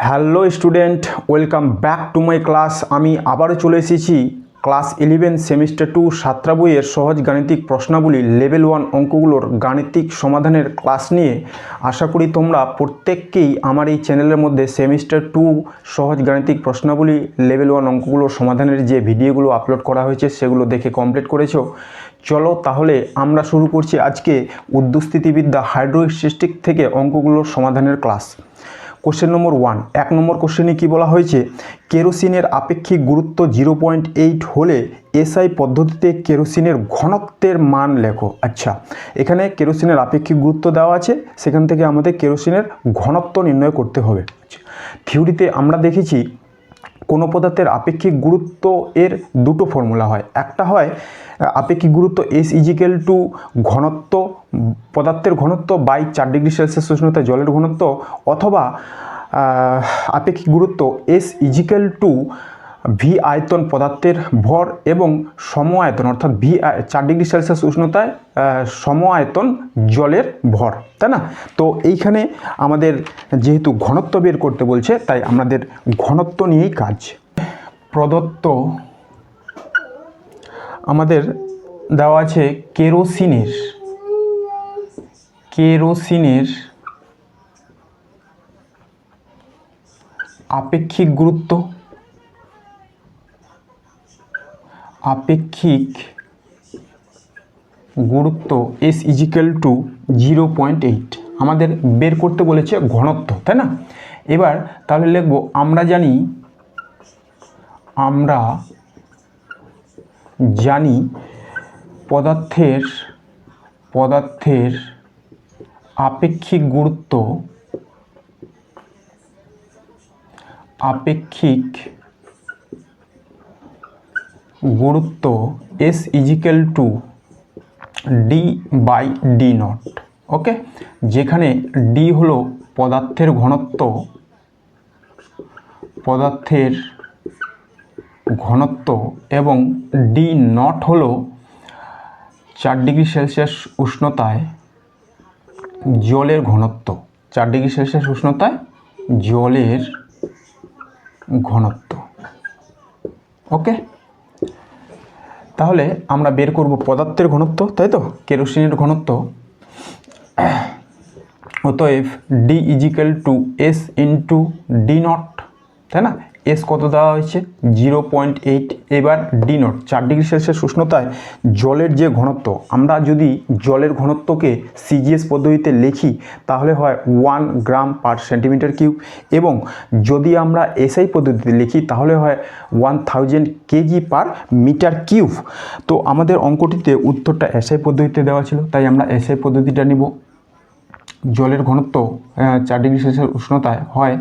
Hello student, welcome back to my class. আমি আবারও চলে এসেছি ক্লাস 11 সেমিস্টার 2 সাতটা বইয়ের সহজ গাণিতিক প্রশ্নাবলী লেভেল 1 অঙ্কগুলোর গাণিতিক সমাধানের ক্লাস নিয়ে। আশা করি তোমরা প্রত্যেককেই আমার এই চ্যানেলের মধ্যে সেমিস্টার 2 সহজ গাণিতিক প্রশ্নাবলী লেভেল 1 অঙ্কগুলোর সমাধানের যে ভিডিওগুলো আপলোড করা হয়েছে সেগুলো দেখে কমপ্লিট করেছো। চলো তাহলে আমরা শুরু করছি আজকে উদ্দুস্থিতিবিদ্যা হাইড্রোস্ট্যাটিক থেকে অঙ্কগুলোর সমাধানের ক্লাস। কোশ্চেন নম্বর 1, 1 নম্বর কোশ্চেনে কি বলা হয়েছে, কেরোসিনের আপেক্ষিক গুরুত্ব 0.8 হলে এসআই পদ্ধতিতে কেরোসিনের ঘনত্বের মান লেখো। আচ্ছা, এখানে কেরোসিনের আপেক্ষিক গুরুত্ব দেওয়া আছে, সেখান থেকে আমাদের কেরোসিনের ঘনত্ব নির্ণয় করতে হবে। থিওরিতে আমরা দেখেছি কোনো পদার্থের আপেক্ষিক গুরুত্ব এর দুটো ফর্মুলা হয়। একটা হয় আপেক্ষিক গুরুত্ব এস ইজিক্যাল টু ঘনত্ব, পদার্থের ঘনত্ব বাই 4 ডিগ্রি সেলসিয়াস উষ্ণতায় জলের ঘনত্ব, অথবা আপেক্ষিক গুরুত্ব এস ইজিক্যাল টু ভি আয়তন পদার্থের ভর এবং সম আয়তন, অর্থাৎ ভি 4 ডিগ্রি সেলসিয়াস উষ্ণতায় সম আয়তন জলের ভর, তাই না? তো এইখানে আমাদের যেহেতু ঘনত্ব বের করতে বলছে, তাই আমাদের ঘনত্ব নিয়েই কাজ। প্রদত্ত আমাদের দেওয়া আছে কেরোসিনের আপেক্ষিক গুরুত্ব এস ইজিক্যাল টু 0.8 আমাদের বের করতে বলেছে ঘনত্ব, তাই না? এবার তাহলে লিখবো, আমরা জানি পদার্থের আপেক্ষিক গুরুত্ব S equal to D by D naught. Okay, যেখানে ডি হলো পদার্থের ঘনত্ব এবং ডি নট হলো 4 ডিগ্রি সেলসিয়াস উষ্ণতায় জলের ঘনত্ব। 4 ডিগ্রি সেলসিয়াস উষ্ণতায় জলের ঘনত্ব। ওকে, তাহলে আমরা বের করব পদার্থের ঘনত্ব, তাই তো, কেরোসিনের ঘনত্ব। অতএব D equal to S into D naught, তাই না? এস কত দেওয়া হয়েছে 0.8। এবার ডি নট 4 ডিগ্রি সেলসিয়াস উষ্ণতায় জলের যে ঘনত্ব, আমরা যদি জলের ঘনত্বকে সিজিএস পদ্ধতিতে লিখি তাহলে হয় 1 গ্রাম পার সেন্টিমিটার কিউব, এবং যদি আমরা এসআই পদ্ধতিতে লিখি তাহলে হয় 1000 কেজি পার মিটার কিউব। তো আমাদের অঙ্কটিতে উত্তরটা এসআই পদ্ধতিতে দেওয়া ছিল, তাই আমরা এসআই পদ্ধতিটা নিব। জলের ঘনত্ব 4 ডিগ্রি সেলসিয়াস উষ্ণতায় হয়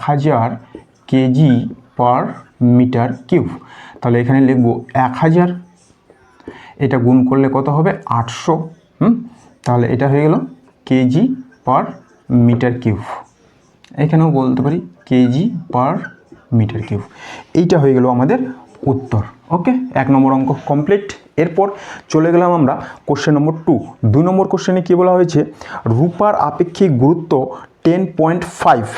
1000 কেজি পার মিটার কিউব। তাহলে এখানে লিখব 1000, এটা গুণ করলে কত হবে 800। তাহলে এটা হয়ে গেল কেজি পার মিটার কিউব। এখানেও বলতে পারি কেজি পার মিটার কিউব। এইটা হয়ে গেল আমাদের উত্তর। ওকে, 1 নম্বর অঙ্ক কমপ্লিট। এরপর চলে গেলাম আমরা কোশ্চেন নম্বর 2। 2 নম্বর কোশ্চেনে কী বলা হয়েছে, রূপার আপেক্ষিক গুরুত্ব 10.5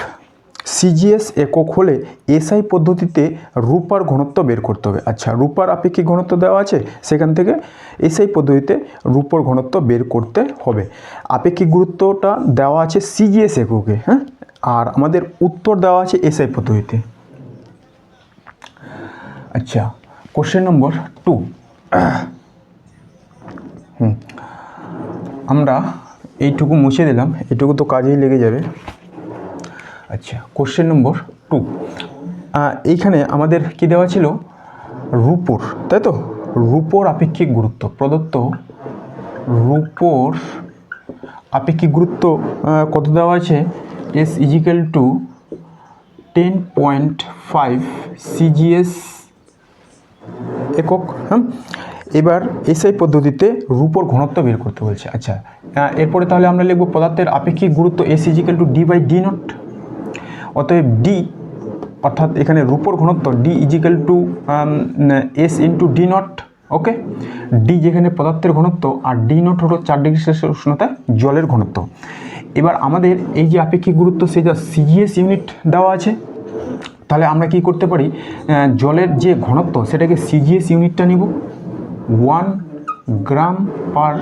সিজিএস একক হলে এসআই পদ্ধতিতে রূপার ঘনত্ব বের করতে হবে। আচ্ছা, রূপার আপেক্ষিক ঘনত্ব দেওয়া আছে, সেখান থেকে এসআই পদ্ধতিতে রূপর ঘনত্ব বের করতে হবে। আপেক্ষিক গুরুত্বটা দেওয়া আছে সিজিএস এককে, হ্যাঁ, আর আমাদের উত্তর দেওয়া আছে এসআই পদ্ধতিতে। আচ্ছা, কোশ্চেন নম্বর 2। আমরা এইটুকু মুছে দিলাম, এইটুকু তো কাজেই লেগে যাবে। আচ্ছা, কোশ্চেন নম্বর 2, এইখানে আমাদের কি দেওয়া ছিল, রূপর, তাই তো? রূপর আপেক্ষিক গুরুত্ব প্রদত্ত। রূপর আপেক্ষিক গুরুত্ব কত দেওয়া আছে, এস ইজিক্যাল টু 10.5 সিজিএস একক। এবার এসআই পদ্ধতিতে রূপর ঘনত্ব বের করতে বলছে। আচ্ছা, এরপরে তাহলে আমরা লিখব পদার্থের আপেক্ষিক গুরুত্ব S equal to D by D naught. অতএব ডি, অর্থাৎ এখানে রূপর ঘনত্ব D equal to S into D naught. Okay, D যেখানে পদার্থের ঘনত্ব আর ডি নট হলো 4 ডিগ্রি সেলসিয়াস উষ্ণতায় জলের ঘনত্ব। এবার আমাদের এই যে আপেক্ষিক গুরুত্ব সেটা সিজিএস ইউনিট দেওয়া আছে, তাহলে আমরা কি করতে পারি, জলের যে ঘনত্ব সেটাকে সিজিএস ইউনিটটা নিব 1 গ্রাম পার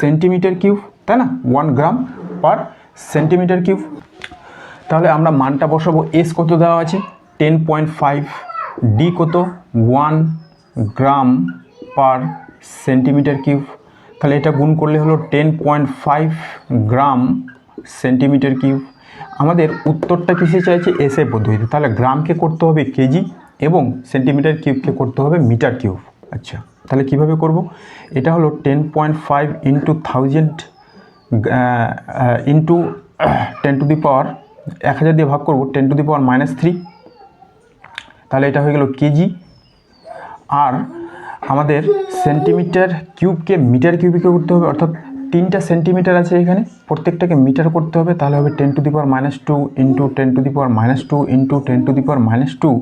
সেন্টিমিটার কিউব, তাই না, 1 গ্রাম পার সেন্টিমিটার কিউব। তাহলে আমরা মানটা বসাবো, এস কত দেওয়া আছে 10.5, ডি কত 1 গ্রাম পার সেন্টিমিটার কিউব। তাহলে এটা গুণ করলে হলো 10.5 গ্রাম সেন্টিমিটার কিউব। আমাদের উত্তরটা কিসে চাইছে, এসে পদ্ধতিতে, তাহলে গ্রামকে করতে হবে কেজি এবং সেন্টিমিটার কিউবকে করতে হবে মিটার কিউব। আচ্ছা, তাহলে কিভাবে করব, এটা হলো 10.5 ইন্টু 1000 ইন্টু 10 টু দি পাওয়ার 1000 দিয়ে ভাগ করব 10 টু দি পাওয়ার -3, তাহলে এটা হয়ে গেল কেজি। আর আমাদের সেন্টিমিটার কিউবকে মিটার কিউবিকে করতে হবে, অর্থাৎ 3টা সেন্টিমিটার আছে এখানে, প্রত্যেকটাকে মিটার করতে হবে, তাহলে হবে 10 to the power -2 into 10 to the power -2 into 10 to the power -2,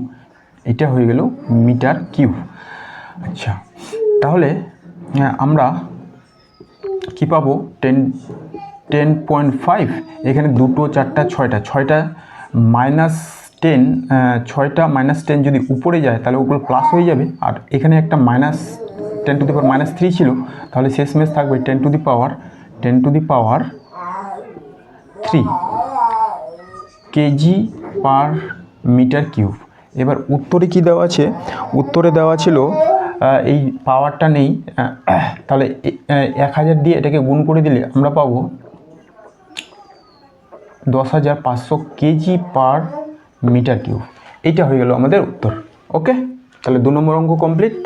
এটা হয়ে গেল মিটার কিউব। আচ্ছা, তাহলে আমরা কি পাবো, 10.5, এখানে 2, 4, 6টা -10, 6টা -10 যদি উপরে যায় তাহলে উপরে প্লাস হয়ে যাবে, আর এখানে একটা -10 টু দি পাওয়ার -3 ছিল, তাহলে শেষমেশ থাকবে 10 to the power 3 KG per metre cube. এবার উত্তরে কি দেওয়া আছে, উত্তরে দেওয়া ছিল এই পাওয়ারটা নেই, তাহলে 1000 দিয়ে এটাকে গুণ করে দিলে আমরা পাবো 10,500 কেজি পার মিটার কিউব। এইটা হয়ে গেল আমাদের উত্তর। ওকে, তাহলে 2 নম্বর অঙ্ক কমপ্লিট।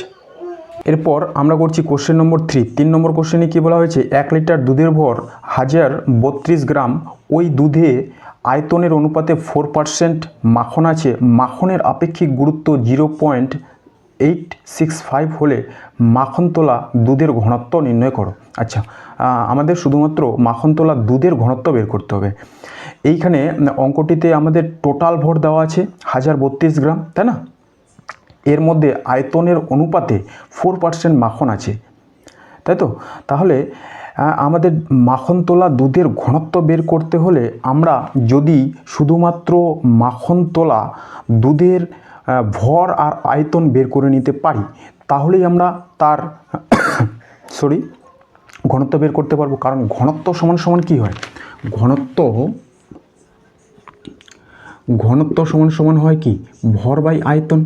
এরপর আমরা করছি কোশ্চেন নম্বর 3 নম্বর কোশ্চেনে কী বলা হয়েছে, 1 লিটার দুধের ভর 1032 গ্রাম, ওই দুধে আয়তনের অনুপাতে 4% মাখন আছে, মাখনের আপেক্ষিক গুরুত্ব 0.865 হলে মাখন তোলা দুধের ঘনত্ব নির্ণয় করো। আচ্ছা, আমাদের শুধুমাত্র মাখন তোলা দুধের ঘনত্ব বের করতে হবে। এইখানে অঙ্কটিতে আমাদের টোটাল ভর দেওয়া আছে 1032 গ্রাম, তাই না, এর মধ্যে আয়তনের অনুপাতে 4% মাখন আছে, তাই তো। তাহলে আমাদের মাখন তোলা দুধের ঘনত্ব বের করতে হলে আমরা যদি শুধুমাত্র মাখন তোলা দুধের ভর আর আয়তন বের করে নিতে পারি, তাহলেই আমরা তার ঘনত্ব বের করতে পারবো। কারণ ঘনত্ব সমান সমান কী হয়, ঘনত্ব সমান সমান হয় কি, ভর বাই আয়তন,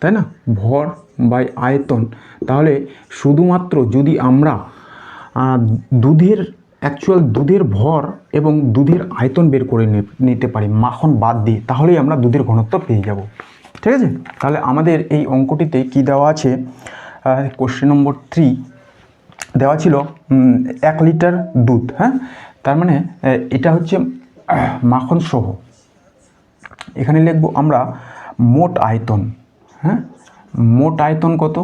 তাই না, ভর বাই আয়তন। তাহলে শুধুমাত্র যদি আমরা দুধের ভর এবং দুধের আয়তন বের করে নিতে পারি মাখন বাদ দিয়ে, তাহলেই আমরা দুধের ঘনত্ব পেয়ে যাব। ঠিক আছে, তাহলে আমাদের এই অঙ্কটিতে কি দেওয়া আছে, কোশ্চেন নম্বর 3 দেওয়া ছিল 1 লিটার দুধ, হ্যাঁ, তার মানে এটা হচ্ছে মাখন সহ। এখানে লিখব আমরা মোট আয়তন, হ্যাঁ, মোট আয়তন কত,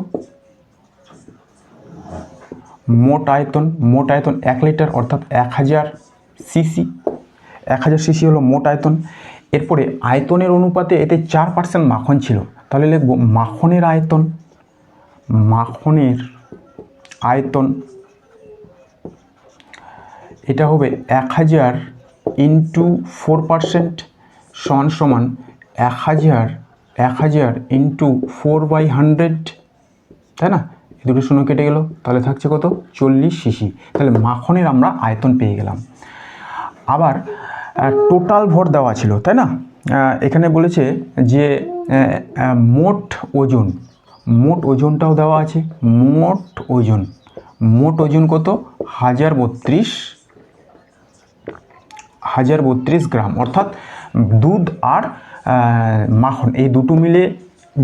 মোট আয়তন 1 লিটার অর্থাৎ 1000 সিসি, 1000 সিসি হলো মোট আয়তন। এরপরে আয়তনের অনুপাতে এতে 4% মাখন ছিল, তাহলে লিখব মাখনের আয়তন এটা হবে 1000 ইন্টু 4% সমান 1000 ইন্টু 4/100, তাই না, দুটো শূন্য কেটে গেল, তাহলে থাকছে কত 40 সিসি। তাহলে মাখনের আমরা আয়তন পেয়ে গেলাম। আবার টোটাল ভর দেওয়া ছিল, তাই না, এখানে বলেছে যে মোট ওজনটাও দেওয়া আছে, মোট ওজন কত 1032 গ্রাম, অর্থাৎ দুধ আর মাখন এই দুটো মিলে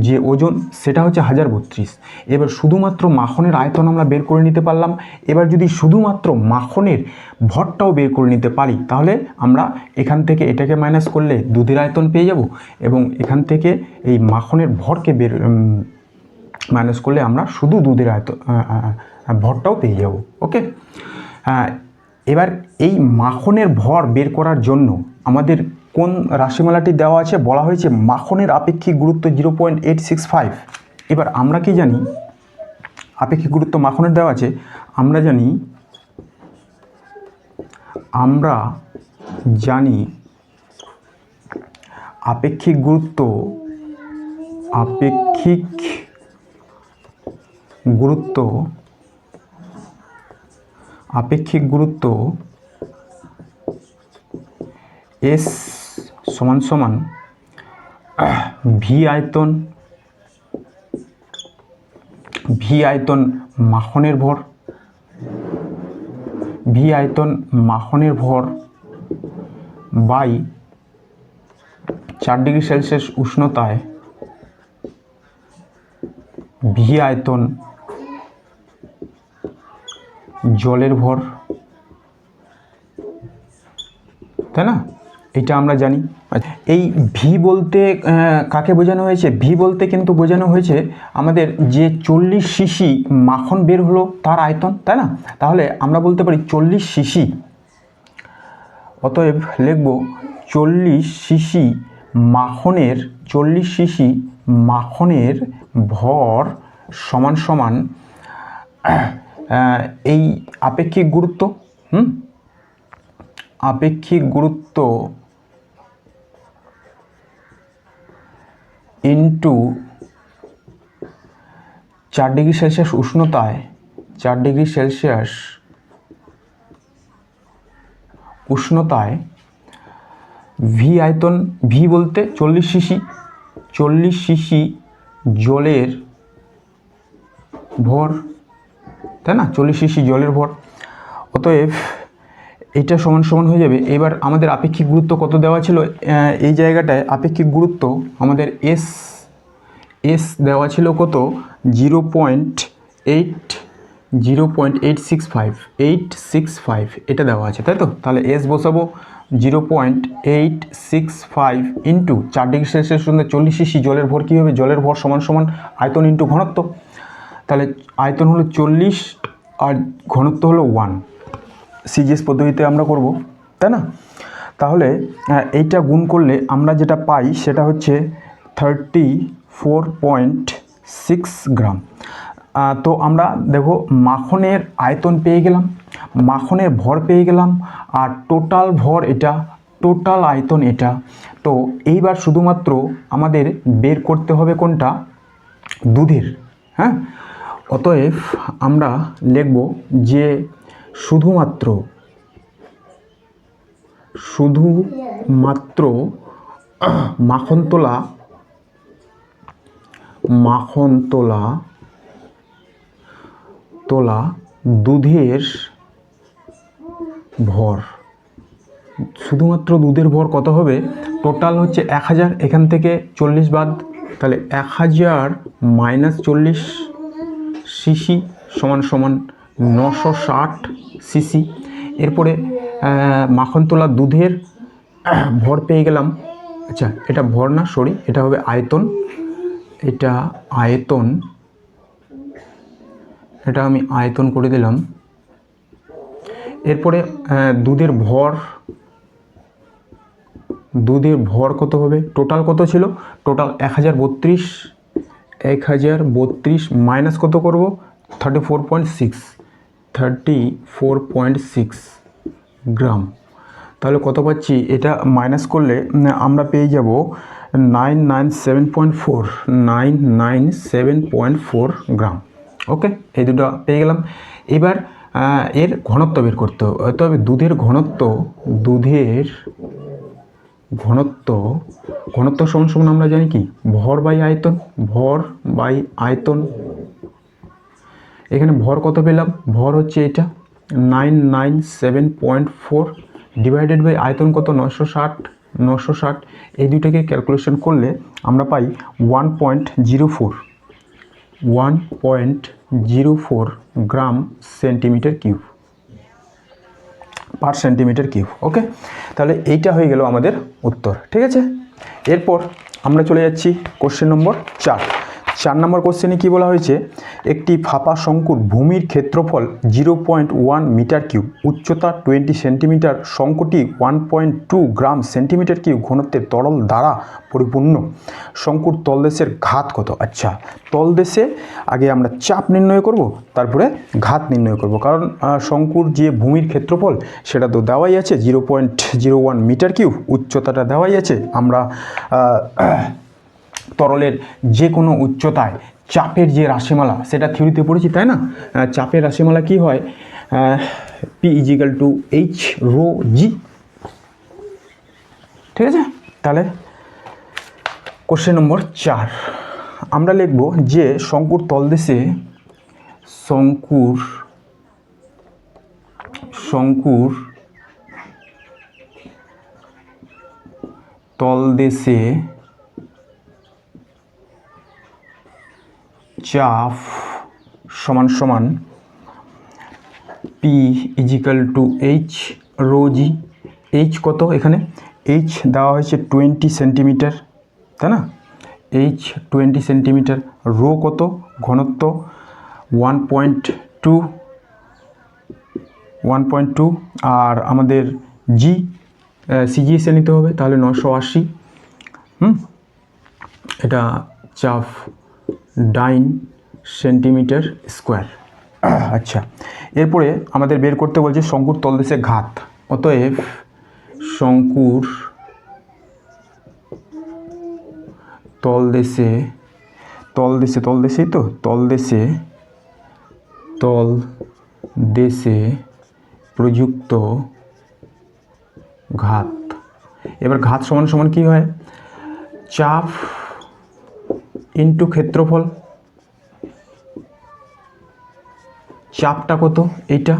যে ওজন সেটা হচ্ছে 1032। এবার শুধুমাত্র মাখনের আয়তন আমরা বের করে নিতে পারলাম। এবার যদি শুধুমাত্র মাখনের ভরটাও বের করে নিতে পারি, তাহলে আমরা এখান থেকে এটাকে মাইনাস করলে দুধের আয়তন পেয়ে যাব, এবং এখান থেকে এই মাখনের ভরকে মাইনাস করলে আমরা শুধু দুধের আয়তন ভরটাও পেয়ে যাব। ওকে, এবার এই মাখনের ভর বের করার জন্য আমাদের কোন রাশিমালাটি দেওয়া আছে, বলা হয়েছে মাখনের আপেক্ষিক গুরুত্ব 0.865। এবার আমরা কি জানি, আপেক্ষিক গুরুত্ব মাখনের দেওয়া আছে, আমরা জানি আমরা জানি আপেক্ষিক গুরুত্ব S সমান সমান ভি আয়তন মাখনের ভর বাই 4 ডিগ্রি সেলসিয়াস উষ্ণতায় ভি আয়তন জলের ভর, তাই না? এটা আমরা জানি। এই ভি বলতে কাকে বোঝানো হয়েছে? ভি বলতে কিন্তু বোঝানো হয়েছে আমাদের যে 40 সিসি মাখন বের হলো তার আয়তন, তাই না? তাহলে আমরা বলতে পারি 40 সিসি, অতএব লিখব 40 সিসি মাখনের ভর সমান সমান এই আপেক্ষিক গুরুত্ব ইন্টু 4 ডিগ্রি সেলসিয়াস উষ্ণতায় ভি আয়তন, ভি বলতে 40 সিসি জলের ভর, তাই না? 40 সিসি জলের ভর। অতএব এটা সমান সমান হয়ে যাবে। এবার আমাদের আপেক্ষিক গুরুত্ব কত দেওয়া ছিল? এই জায়গাটায় আপেক্ষিক গুরুত্ব আমাদের এস দেওয়া ছিল কত? 0.865 এটা দেওয়া আছে, তাই তো? তাহলে এস বসাবো 0.865 ইন্টু 4 ডিগ্রি সেলসিয়াস 40 সিসি জলের ভর কী হবে? জলের ভর সমান সমান আয়তন ইন্টু ঘনত্ব। তাহলে আয়তন হলো 40 আর ঘনত্ব হলো 1। সিজিএস পদ্ধতিতে আমরা করব, তাই না? তাহলে এইটা গুণ করলে আমরা যেটা পাই সেটা হচ্ছে 34.6 গ্রাম। তো আমরা দেখো মাখনের আয়তন পেয়ে গেলাম, মাখনের ভর পেয়ে গেলাম, আর টোটাল ভর এটা, টোটাল আয়তন এটা। তো এইবার শুধুমাত্র আমাদের বের করতে হবে কোনটা? দুধের। হ্যাঁ, অতএব আমরা লিখব যে শুধুমাত্র মাখন তোলা দুধের ভর, শুধুমাত্র দুধের ভর কত হবে? টোটাল হচ্ছে 1000, এখান থেকে 40 বাদ, তাহলে 1000 মাইনাস 40 সিসি সমান সমান 960 সিসি। এরপরে মাখন তোলা দুধের ভর পেয়ে গেলাম। আচ্ছা, এটা ভর না, সরি, এটা হবে আয়তন। এটা আমি আয়তন করে দিলাম। এরপরে দুধের ভর কত হবে? টোটাল কত ছিল? টোটাল 1032 মাইনাস কত করব? 34.6 গ্রাম। তাহলে কত পাচ্ছি? এটা মাইনাস করলে আমরা পেয়ে যাব 997.4 গ্রাম। ওকে, এই দুটো পেয়ে গেলাম। এবার এর ঘনত্ব বের করতে হবে। তবে দুধের ঘনত্ব সমান সমান আমরা জানি কি? ভর বাই আয়তন। এখানে ভর কত পেলাম? ভর হচ্ছে এটা 997.4 ডিভাইডেড বাই আয়তন কত? 960। এই দুইটাকে ক্যালকুলেশন করলে আমরা পাই 1.04 গ্রাম পার সেন্টিমিটার কিউব। ওকে, তাহলে এইটা হয়ে গেল আমাদের উত্তর। ঠিক আছে, এরপর আমরা চলে যাচ্ছি কোশ্চেন নম্বর 4। 4 নম্বর কোশ্চেনে কী বলা হয়েছে, একটি ফাঁপা শঙ্কুর ভূমির ক্ষেত্রফল 0.1 মিটার কিউব, উচ্চতা 20 সেন্টিমিটার, শঙ্কুটি 1.2 গ্রাম সেন্টিমিটার কিউব ঘনত্বের তরল দ্বারা পরিপূর্ণ, শঙ্কুর তলদেশের ঘাত কত? আচ্ছা, তলদেশে আগে আমরা চাপ নির্ণয় করব, তারপরে ঘাত নির্ণয় করব, কারণ শঙ্কুর যে ভূমির ক্ষেত্রফল সেটা তো দেওয়াই আছে 0.01 মিটার কিউব, উচ্চতাটা দেওয়াই আছে। আমরা তরলের যে কোনো উচ্চতায় চাপের যে রাশিমালা সেটা থিওরিতে পড়েছি, তাই না? চাপের রাশিমালা কি হয়? P = H rho G। ঠিক আছে, তাহলে কোশ্চেন নম্বর 4 আমরা লিখব যে শঙ্কুর তলদেশে তলদেশে চাপ সমান সমান P = H rho G। H কত? এখানে H দেওয়া হয়েছে 20 সেন্টিমিটার, তাই না? H 20 centimetre. রো কত? ঘনত্ব 1.2। আর আমাদের G CGS নিতে হবে, তাহলে 980। এটা চাপ 9 সেন্টিমিটার স্কোয়ার। আচ্ছা, এরপরে আমাদের বের করতে বলছে শঙ্কুর তলদেশে ঘাত। অতএব শঙ্কুর তলদেশে প্রযুক্ত ঘাত। এবার ঘাত সমান সমান কি হয়? চাপ ইন্টু ক্ষেত্রফল। চাপটা কত? এইটা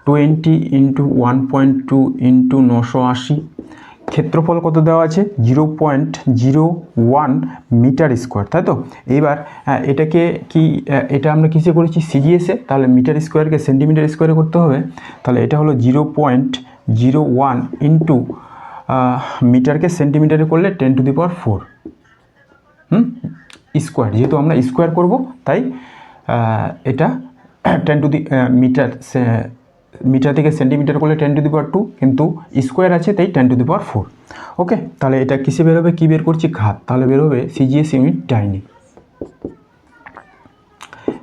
20 × 1.2 × 980। ক্ষেত্রফল কত দেওয়া আছে? 0.01 মিটার স্কোয়ার, তাই তো? এইবার এটাকে এটা আমরা কিসে করেছি? সিজিএসে। তাহলে মিটার স্কোয়ারকে সেন্টিমিটার স্কোয়ারে করতে হবে। তাহলে এটা হলো 0.01 ইন্টু মিটারকে সেন্টিমিটারে করলে 10⁴ স্কোয়ার। যেহেতু আমরা স্কোয়ার করব তাই এটা মিটার থেকে সেন্টিমিটার করলে 10⁻², কিন্তু স্কোয়ার আছে তাই 10⁴। ওকে, তাহলে এটা কিসে বেরোবে? কি বের করছি? ঘাত। তাহলে বেরোবে সিজিএস ইউনিট ডাইনি।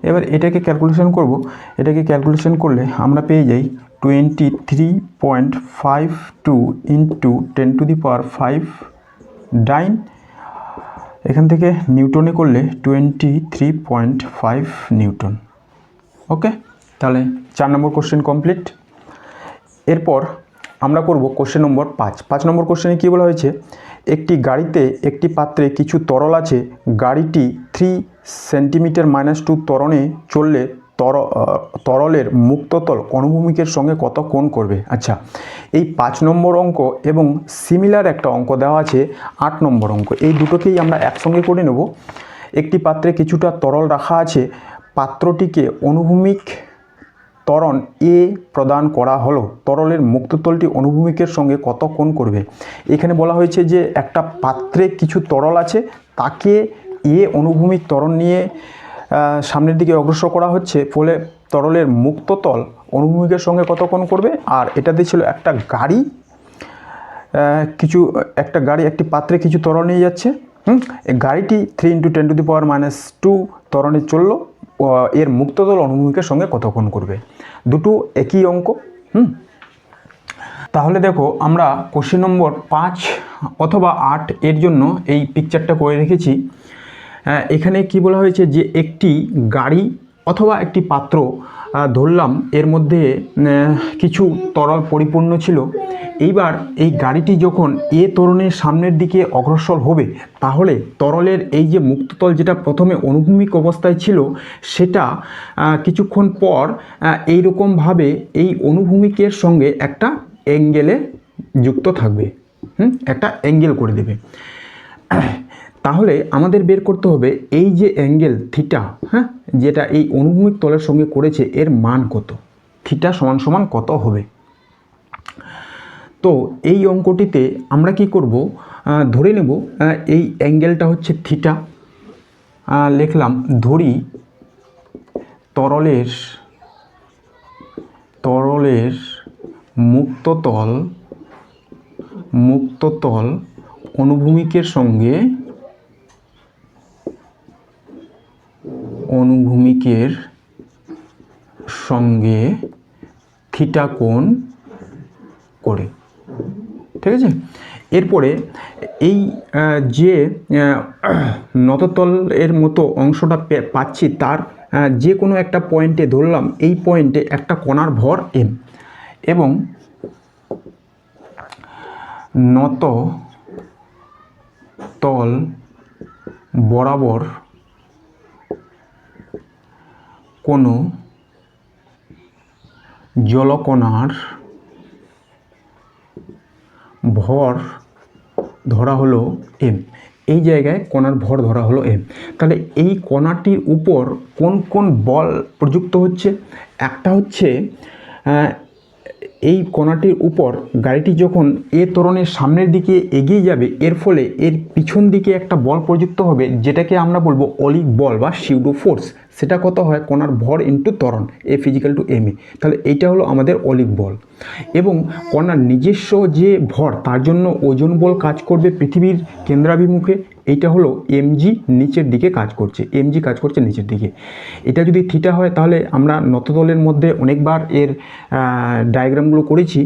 এবার এটাকে ক্যালকুলেশন করব। এটাকে ক্যালকুলেশন করলে আমরা পেয়ে যাই 23.52 ইন্টু 10⁵ ডাইন। এখান থেকে নিউটনে করলে 23.5 নিউটন। ওকে, তাহলে 4 নম্বর কোশ্চেন কমপ্লিট। এরপর আমরা করব কোশ্চেন নম্বর 5। 5 নম্বর কোশ্চেনে কী বলা হয়েছে, একটি গাড়িতে একটি পাত্রে কিছু তরল আছে, গাড়িটি 3 সেন্টিমিটার -2 ত্বরণে চললে তরলের মুক্ততল অনুভূমিকের সঙ্গে কত কোণ করবে? আচ্ছা, এই 5 নম্বর অঙ্ক এবং সিমিলার একটা অঙ্ক দেওয়া আছে 8 নম্বর অঙ্ক, এই দুটোকেই আমরা একসঙ্গে করে নেব। একটি পাত্রে কিছুটা তরল রাখা আছে, পাত্রটিকে অনুভূমিক ত্বরণ এ প্রদান করা হলো, তরলের মুক্ততলটি অনুভূমিকের সঙ্গে কত কোণ করবে? এখানে বলা হয়েছে যে একটা পাত্রে কিছু তরল আছে, তাকে এ অনুভূমিক ত্বরণ নিয়ে সামনের দিকে অগ্রসর করা হচ্ছে, ফলে তরলের মুক্ততল অনুভূমিকের সঙ্গে কত কোণ করবে? আর এটাতে ছিল একটা গাড়ি, একটি পাত্রে কিছু তরল নিয়ে যাচ্ছে, এই গাড়িটি 3 × 10⁻² ত্বরণে চললো, এর মুক্ততল অনুভূমিকের সঙ্গে কত কোণ করবে? দুটো একই অঙ্ক। তাহলে দেখো, আমরা কোশ্চেন নম্বর 5 অথবা 8 এর জন্য এই পিকচারটা করে রেখেছি। এখানে কি বলা হয়েছে যে একটি গাড়ি অথবা একটি পাত্র ধরলাম, এর মধ্যে কিছু তরল পরিপূর্ণ ছিল। এইবার এই গাড়িটি যখন এ ত্বরণের সামনের দিকে অগ্রসর হবে, তাহলে তরলের এই যে মুক্ততল যেটা প্রথমে অনুভূমিক অবস্থায় ছিল, সেটা কিছুক্ষণ পর এইরকমভাবে এই অনুভূমিকের সঙ্গে একটা অ্যাঙ্গেলে যুক্ত থাকবে, একটা অ্যাঙ্গেল করে দেবে। তাহলে আমাদের বের করতে হবে এই যে অ্যাঙ্গেল থিটা, যেটা এই অনুভূমিক তলের সঙ্গে করেছে, এর মান কত? থিটা সমান সমান কত হবে? তো এই অঙ্কটিতে আমরা কি করব, ধরে নেব এই অ্যাঙ্গেলটা হচ্ছে থিটা। লিখলাম ধরি তরলের মুক্ততল অনুভূমিকের সঙ্গে থিটা কোণ করে। ঠিক আছে, এরপরে এই যে নততল এর মতো অংশটা পাচ্ছি তার যে কোনো একটা পয়েন্টে ধরলাম, এই পয়েন্টে একটা কণার ভর m এবং নততল বরাবর কোনো জলকণার ভর ধরা হলো m। এই জায়গায় কণার ভর ধরা হলো m। তাহলে এই কণাটির উপর কোন কোন বল প্রযুক্ত হচ্ছে? একটা হচ্ছে এই কণাটির উপর গাড়িটি যখন এ ত্বরণের সামনের দিকে এগিয়ে যাবে, এর ফলে এর পিছন দিকে একটা বল প্রযুক্ত হবে, যেটাকে আমরা বলবো অলিক বল বা সিউডো ফোর্স। সেটা কত হয়? কণার ভর ইন্টু ত্বরণ, F = ma। তাহলে এইটা হলো আমাদের অলিক বল। এবং কণার নিজস্ব যে ভর, তার জন্য ওজন বল কাজ করবে পৃথিবীর কেন্দ্রাভিমুখে। এইটা হলো mg, নিচের দিকে কাজ করছে, mg কাজ করছে নিচের দিকে। এটা যদি থিটা হয়, তাহলে আমরা নততলের মধ্যে অনেকবার এর ডায়াগ্রামগুলো করেছি,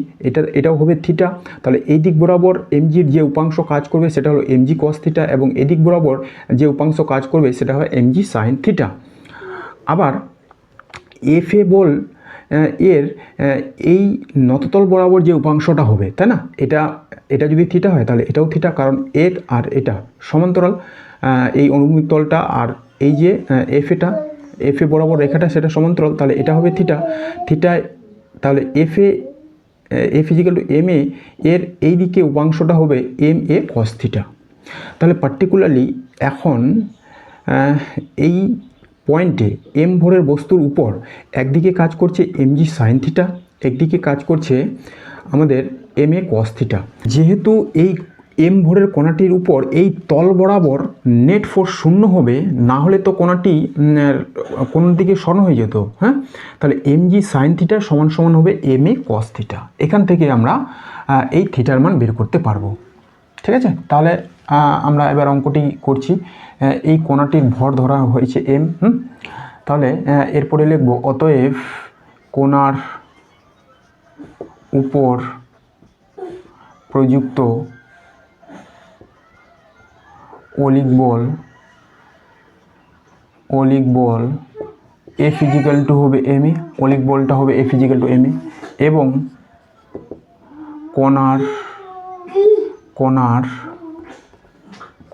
এটাও হবে থিটা। তাহলে এই দিক বরাবর mgর যে উপাংশ কাজ করবে সেটা হলো mg cos থিটা, এবং এদিক বরাবর যে উপাংশ কাজ করবে সেটা হয় mg sin থিটা। আবার fa বল এর এই নততল বরাবর যে উপাংশটা হবে, তাই না, এটা যদি থিটা হয় তাহলে এটাও থিটা, কারণ এর আর এটা সমান্তরাল, এই অনুভূমিক তলটা আর এই যে fa বরাবর রেখাটা সেটা সমান্তরাল, তাহলে এটা হবে থিটায়। তাহলে F = ma এর এই দিকে উপাংশটা হবে ma cos থিটা। তাহলে পার্টিকুলারলি এখন এই পয়েন্টে m ভরের বস্তুর উপর একদিকে কাজ করছে mg sin থিটা, একদিকে কাজ করছে আমাদের ma cos থিটা। যেহেতু এই m ভরের কণাটির উপর এই তল বরাবর নেট ফোর্স শূন্য হবে, না হলে তো কণাটি কোন দিকে সরণ হয়ে যেত। হ্যাঁ, তাহলে mg sin থিটা সমান সমান হবে ma cos থিটা। এখান থেকে আমরা এই থিটার মান বের করতে পারবো। ঠিক আছে, তাহলে আমরা এবার অঙ্কটি করছি। এই কণাটির ভর ধরা হয়েছে m। তাহলে এরপরে লিখব অতএব কণার উপর প্রযুক্ত অলিক বল F = হবে ma, অলিক বলটা হবে F = ma, এবং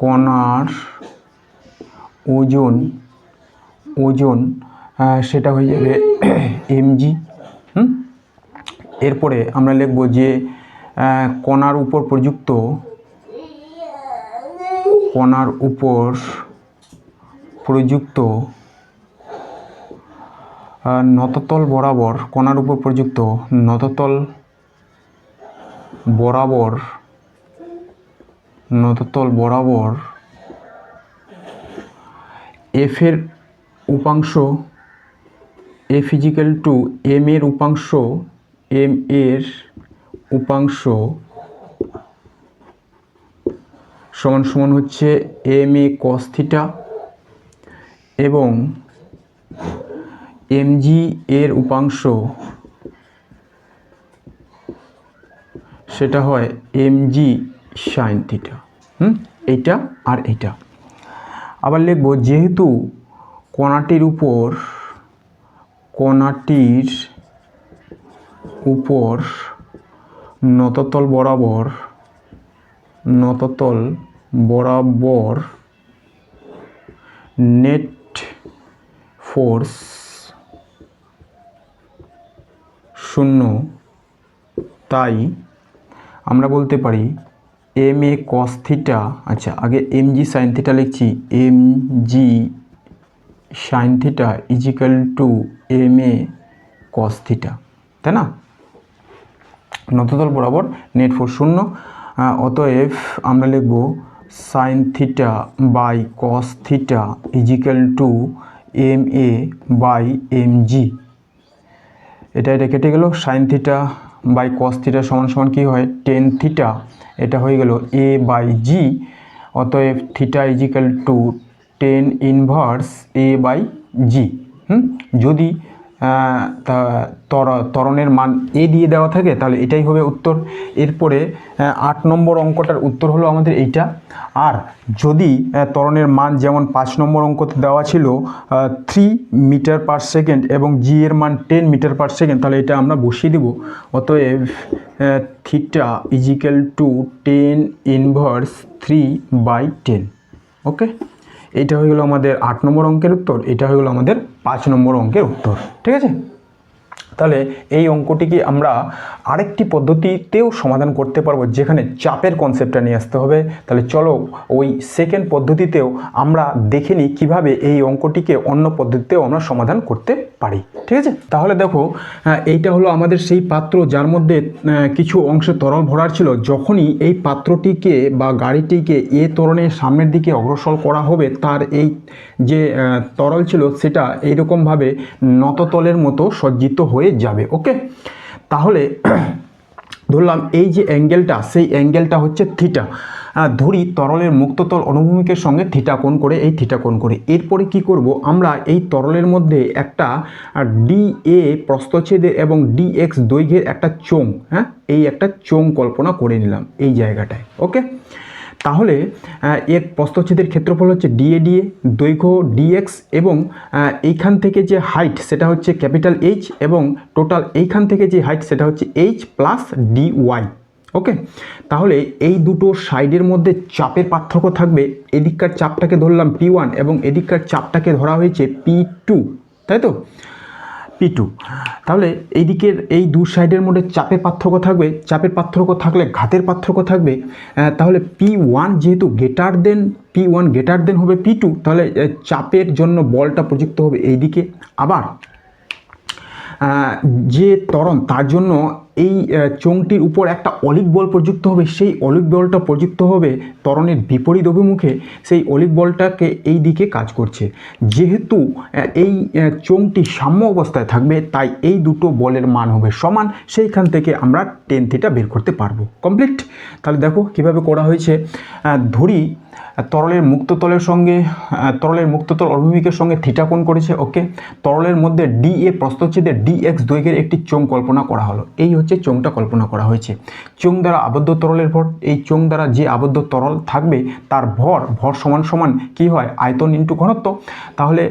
কণার ওজন সেটা হয়ে যাবে mg। এরপরে আমরা লিখব যে কণার উপর প্রযুক্ত নততল বরাবর, কণার উপর প্রযুক্ত নততল বরাবর f এর উপাংশ F = m এর উপাংশ সমান সমান হচ্ছে ma cos থিটা, এবং mg এর উপাংশ সেটা হয় mg sin থিটা। এইটা আর এইটা। আবার লিখব যেহেতু কণাটির উপর নততল বরাবর নেট ফোর্স শূন্য, তাই আমরা বলতে পারি ma cos থিটা, আচ্ছা আগে mg sin থিটা লিখছি, mg sin theta = ma cos theta, তাই না? নততল বরাবর নেট ফোর্স শূন্য, অতএব আমরা লিখব sine theta by cos theta equal to M A by M G. এটা কেটে গেল, sine theta by cos theta সমান সমান কী হয়, টেন থিটা, এটা হয়ে গেল এ বাই জি। অতএব theta equal to tan inverse A by G. যদি ত্বরণের মান এ দিয়ে দেওয়া থাকে তাহলে এটাই হবে উত্তর। এরপরে 8 নম্বর অঙ্কটার উত্তর হলো আমাদের এইটা। আর যদি ত্বরণের মান যেমন 5 নম্বর অঙ্কতে দেওয়া ছিল 3 মিটার পার সেকেন্ড এবং জি এর মান 10 মিটার পার সেকেন্ড, তাহলে এটা আমরা বসিয়ে দেব। অতএব থিটা ইজিক্যাল টু 10 ইনভার্স 3/10। ওকে, এটা হয়ে গেলো আমাদের 8 নম্বর অঙ্কের উত্তর, এটা হয়ে গেলো আমাদের 5 নম্বর অঙ্কের উত্তর। ঠিক আছে, তাহলে এই অঙ্কটিকে আমরা আরেকটি পদ্ধতিতেও সমাধান করতে পারবো, যেখানে চাপের কনসেপ্টটা নিয়ে আসতে হবে। তাহলে চলো ওই সেকেন্ড পদ্ধতিতেও আমরা দেখে নিই কীভাবে এই অঙ্কটিকে অন্য পদ্ধতিতেও আমরা সমাধান করতে পারি। ঠিক আছে, তাহলে দেখো এইটা হলো আমাদের সেই পাত্র যার মধ্যে কিছু অংশে তরল ভরার ছিল। যখনই এই পাত্রটিকে বা গাড়িটিকে এ ত্বরণের সামনের দিকে অগ্রসর করা হবে, তার এই যে তরল ছিল সেটা এইরকমভাবে নততলের মতো সজ্জিত হয়ে যাবে। ওকে, তাহলে ধরলাম এই যে অ্যাঙ্গেলটা, সেই অ্যাঙ্গেলটা হচ্ছে থিটা। ধরি তরলের মুক্ততল অনুভূমিকের সঙ্গে থিটা কোণ করে, এই থিটা কোণ করে। এরপরে কি করব, আমরা এই তরলের মধ্যে একটা ডি এ প্রস্থচ্ছেদের এবং ডি এক্স দৈর্ঘ্যের একটা চোঙ, এই একটা চোঙ কল্পনা করে নিলাম এই জায়গাটায়। ওকে, তাহলে এর প্রস্থচ্ছেদের ক্ষেত্রফল হচ্ছে ডিএ দৈর্ঘ্য ডিএক্স এবং এইখান থেকে যে হাইট সেটা হচ্ছে ক্যাপিটাল এইচ এবং টোটাল এইখান থেকে যে হাইট সেটা হচ্ছে এইচ প্লাস ডি ওয়াই। ওকে, তাহলে এই দুটো সাইডের মধ্যে চাপের পার্থক্য থাকবে। এদিককার চাপটাকে ধরলাম P1 এবং এদিককার চাপটাকে ধরা হয়েছে P2, তাই তো, P2। তাহলে এই দিকের এই দু সাইডের মধ্যে চাপের পার্থক্য থাকবে। চাপের পার্থক্য থাকলে ঘাতের পার্থক্য থাকবে। তাহলে P1 যেহেতু P1 গ্রেটার দেন হবে P2, তাহলে চাপের জন্য বলটা প্রযুক্ত হবে এই দিকে। আবার যে ত্বরণ তার জন্য এই চোঙটির উপর একটা অলিক বল প্রযুক্ত হবে। সেই অলিক বলটা প্রযুক্ত হবে ত্বরণের বিপরীত অভিমুখে। সেই অলিক বলটাকে এই দিকে কাজ করছে। যেহেতু এই চোঙটি সাম্য অবস্থায় থাকবে, তাই এই দুটো বলের মান হবে সমান। সেইখান থেকে আমরা টেন থিটা বের করতে পারবো। কমপ্লিট। তাহলে দেখো কিভাবে করা হয়েছে। ধরি তরলের মুক্ততল অনুভূমিকের সঙ্গে থিটা কোণ করেছে। ওকে, তরলের মধ্যে ডি এ প্রস্থচ্ছেদে ডি এক্স দৈর্ঘ্যের একটি চোঙ কল্পনা করা হলো। এই হচ্ছে চোঙটা কল্পনা করা হয়েছে। চোঙ দ্বারা আবদ্ধ তরলের ভর, এই চোঙ দ্বারা যে আবদ্ধ তরল থাকবে তার ভর সমান সমান কি হয়, আয়তন ইন্টু ঘনত্ব। তাহলে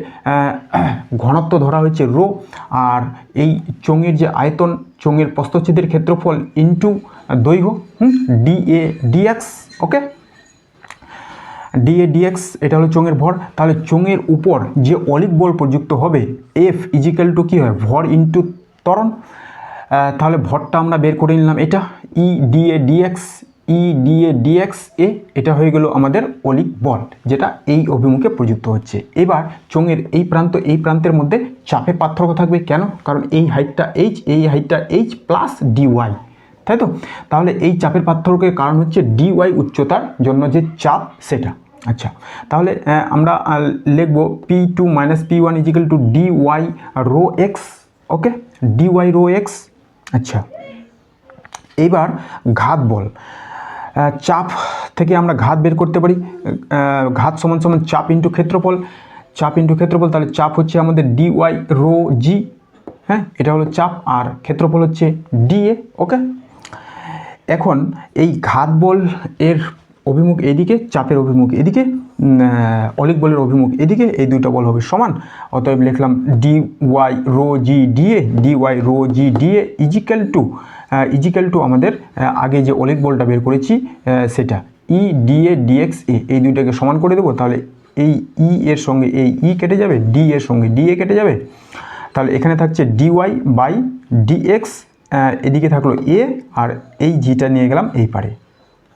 ঘনত্ব ধরা হয়েছে রো, আর এই চোঙের যে আয়তন, চোঙের প্রস্থচ্ছেদের ক্ষেত্রফল ইন্টু দৈর্ঘ্য, D A DX. Okay, DA DX এটা হলো চোঙের ভর। তাহলে চোঙের উপর যে অলিক বল প্রযুক্ত হবে, এফ ইজিক্যাল টু কী হয়, ভর ইন্টু ত্বরণ। তাহলে ভরটা আমরা বের করে নিলাম, এটা ই ডিএ ডিএক্স এ, এটা হয়ে গেল আমাদের অলিক বল, যেটা এই অভিমুখে প্রযুক্ত হচ্ছে। এবার চোঙের এই প্রান্তের মধ্যে চাপের পার্থক্য থাকবে। কেন? কারণ এই হাইটটা এইচ, এই হাইটটা এইচ প্লাস ডিওয়াই, তাই তো। তাহলে এই চাপের পার্থক্যের কারণ হচ্ছে ডিওয়াই উচ্চতার জন্য যে চাপ সেটা। আচ্ছা, তাহলে আমরা লিখব P2 minus P1 equal to d y rho x. Okay, d y rho x. আচ্ছা, এইবার ঘাত বল, চাপ থেকে আমরা ঘাত বের করতে পারি। ঘাত সমান সমান চাপ ইন্টু ক্ষেত্রফল, তাহলে চাপ হচ্ছে আমাদের ডিওয়াই রো জি, এটা হলো চাপ, আর ক্ষেত্রফল হচ্ছে ডিএ। ওকে, এখন এই ঘাত বল এর অভিমুখ এদিকে, চাপের অভিমুখ এদিকে, অলিক বলের অভিমুখ এদিকে, এই দুটো বল হবে সমান। অতএব লিখলাম ডিওয়াই রো জি ডিএ ইজিক্যাল টু আমাদের আগে যে অলিক বলটা বের করেছি সেটা ই ডিএ ডিএক্স এ, এই দুইটাকে সমান করে দেবো। তাহলে এই ই এর সঙ্গে এই ই কেটে যাবে, ডি এর সঙ্গে ডিএ কেটে যাবে। তাহলে এখানে থাকছে ডিওয়াই বাই ডিএক্স, এদিকে থাকলো এ, আর এই জিটা নিয়ে গেলাম এই পারে।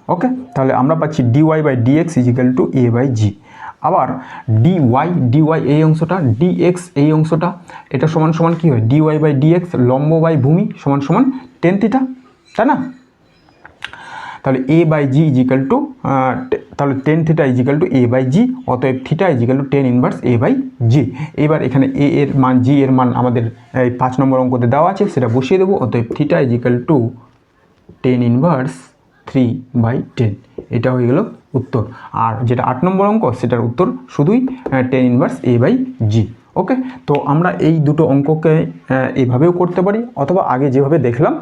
ওকে, তাহলে আমরা পাচ্ছি d y by d x equal to A by G. আবার ডিওয়াই এই অংশটা, ডিএক্স এই অংশটা, এটা সমান সমান কী হয়, ডিওয়াই বাই ডিএক্স লম্ব বাই ভূমি সমান সমান টেন থিটা, তাই না। তাহলে a by G equal to তাহলে tan theta equal to a by G, অতএব theta equal to tan inverse a by G. এবার এখানে a এর মান জি এর মান আমাদের এই 5 নম্বর অঙ্কতে দেওয়া আছে, সেটা বসিয়ে দেবো। অতএব theta equal to tan inverse 3/10, এটা হয়ে গেল উত্তর। আর যেটা 8 নম্বর অঙ্ক সেটার উত্তর শুধুই টেন ইনভার্স a বাই জি। ওকে, তো আমরা এই দুটো অঙ্ককে এইভাবেও করতে পারি, অথবা আগে যেভাবে দেখলাম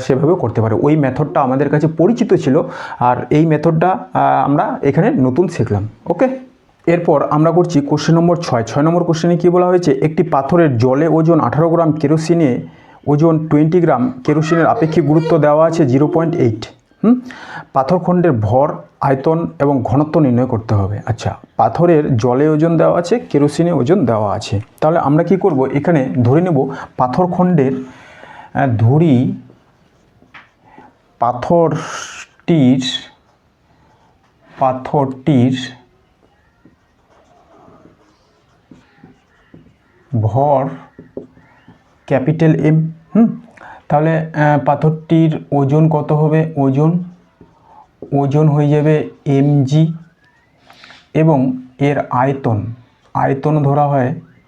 সেভাবেও করতে পারি। ওই মেথডটা আমাদের কাছে পরিচিত ছিল, আর এই মেথডটা আমরা এখানে নতুন শিখলাম। ওকে, এরপর আমরা করছি কোশ্চেন নম্বর 6 নম্বর কোশ্চেনে কী বলা হয়েছে, একটি পাথরের জলে ওজন 18 গ্রাম, কেরোসিনে ওজন 20 গ্রাম, কেরোসিনের আপেক্ষিক গুরুত্ব দেওয়া আছে 0.8। পাথরখণ্ডের ভর, আয়তন এবং ঘনত্ব নির্ণয় করতে হবে। আচ্ছা, পাথরের জলে ওজন দেওয়া আছে, কেরোসিনে ওজন দেওয়া আছে। তাহলে আমরা কি করব, এখানে ধরে নেব পাথরখণ্ডের ধরি পাথরটির ভর ক্যাপিটাল এম। তাহলে পাথরটির ওজন কত হবে, ওজন হয়ে যাবে mg, এবং এর আয়তন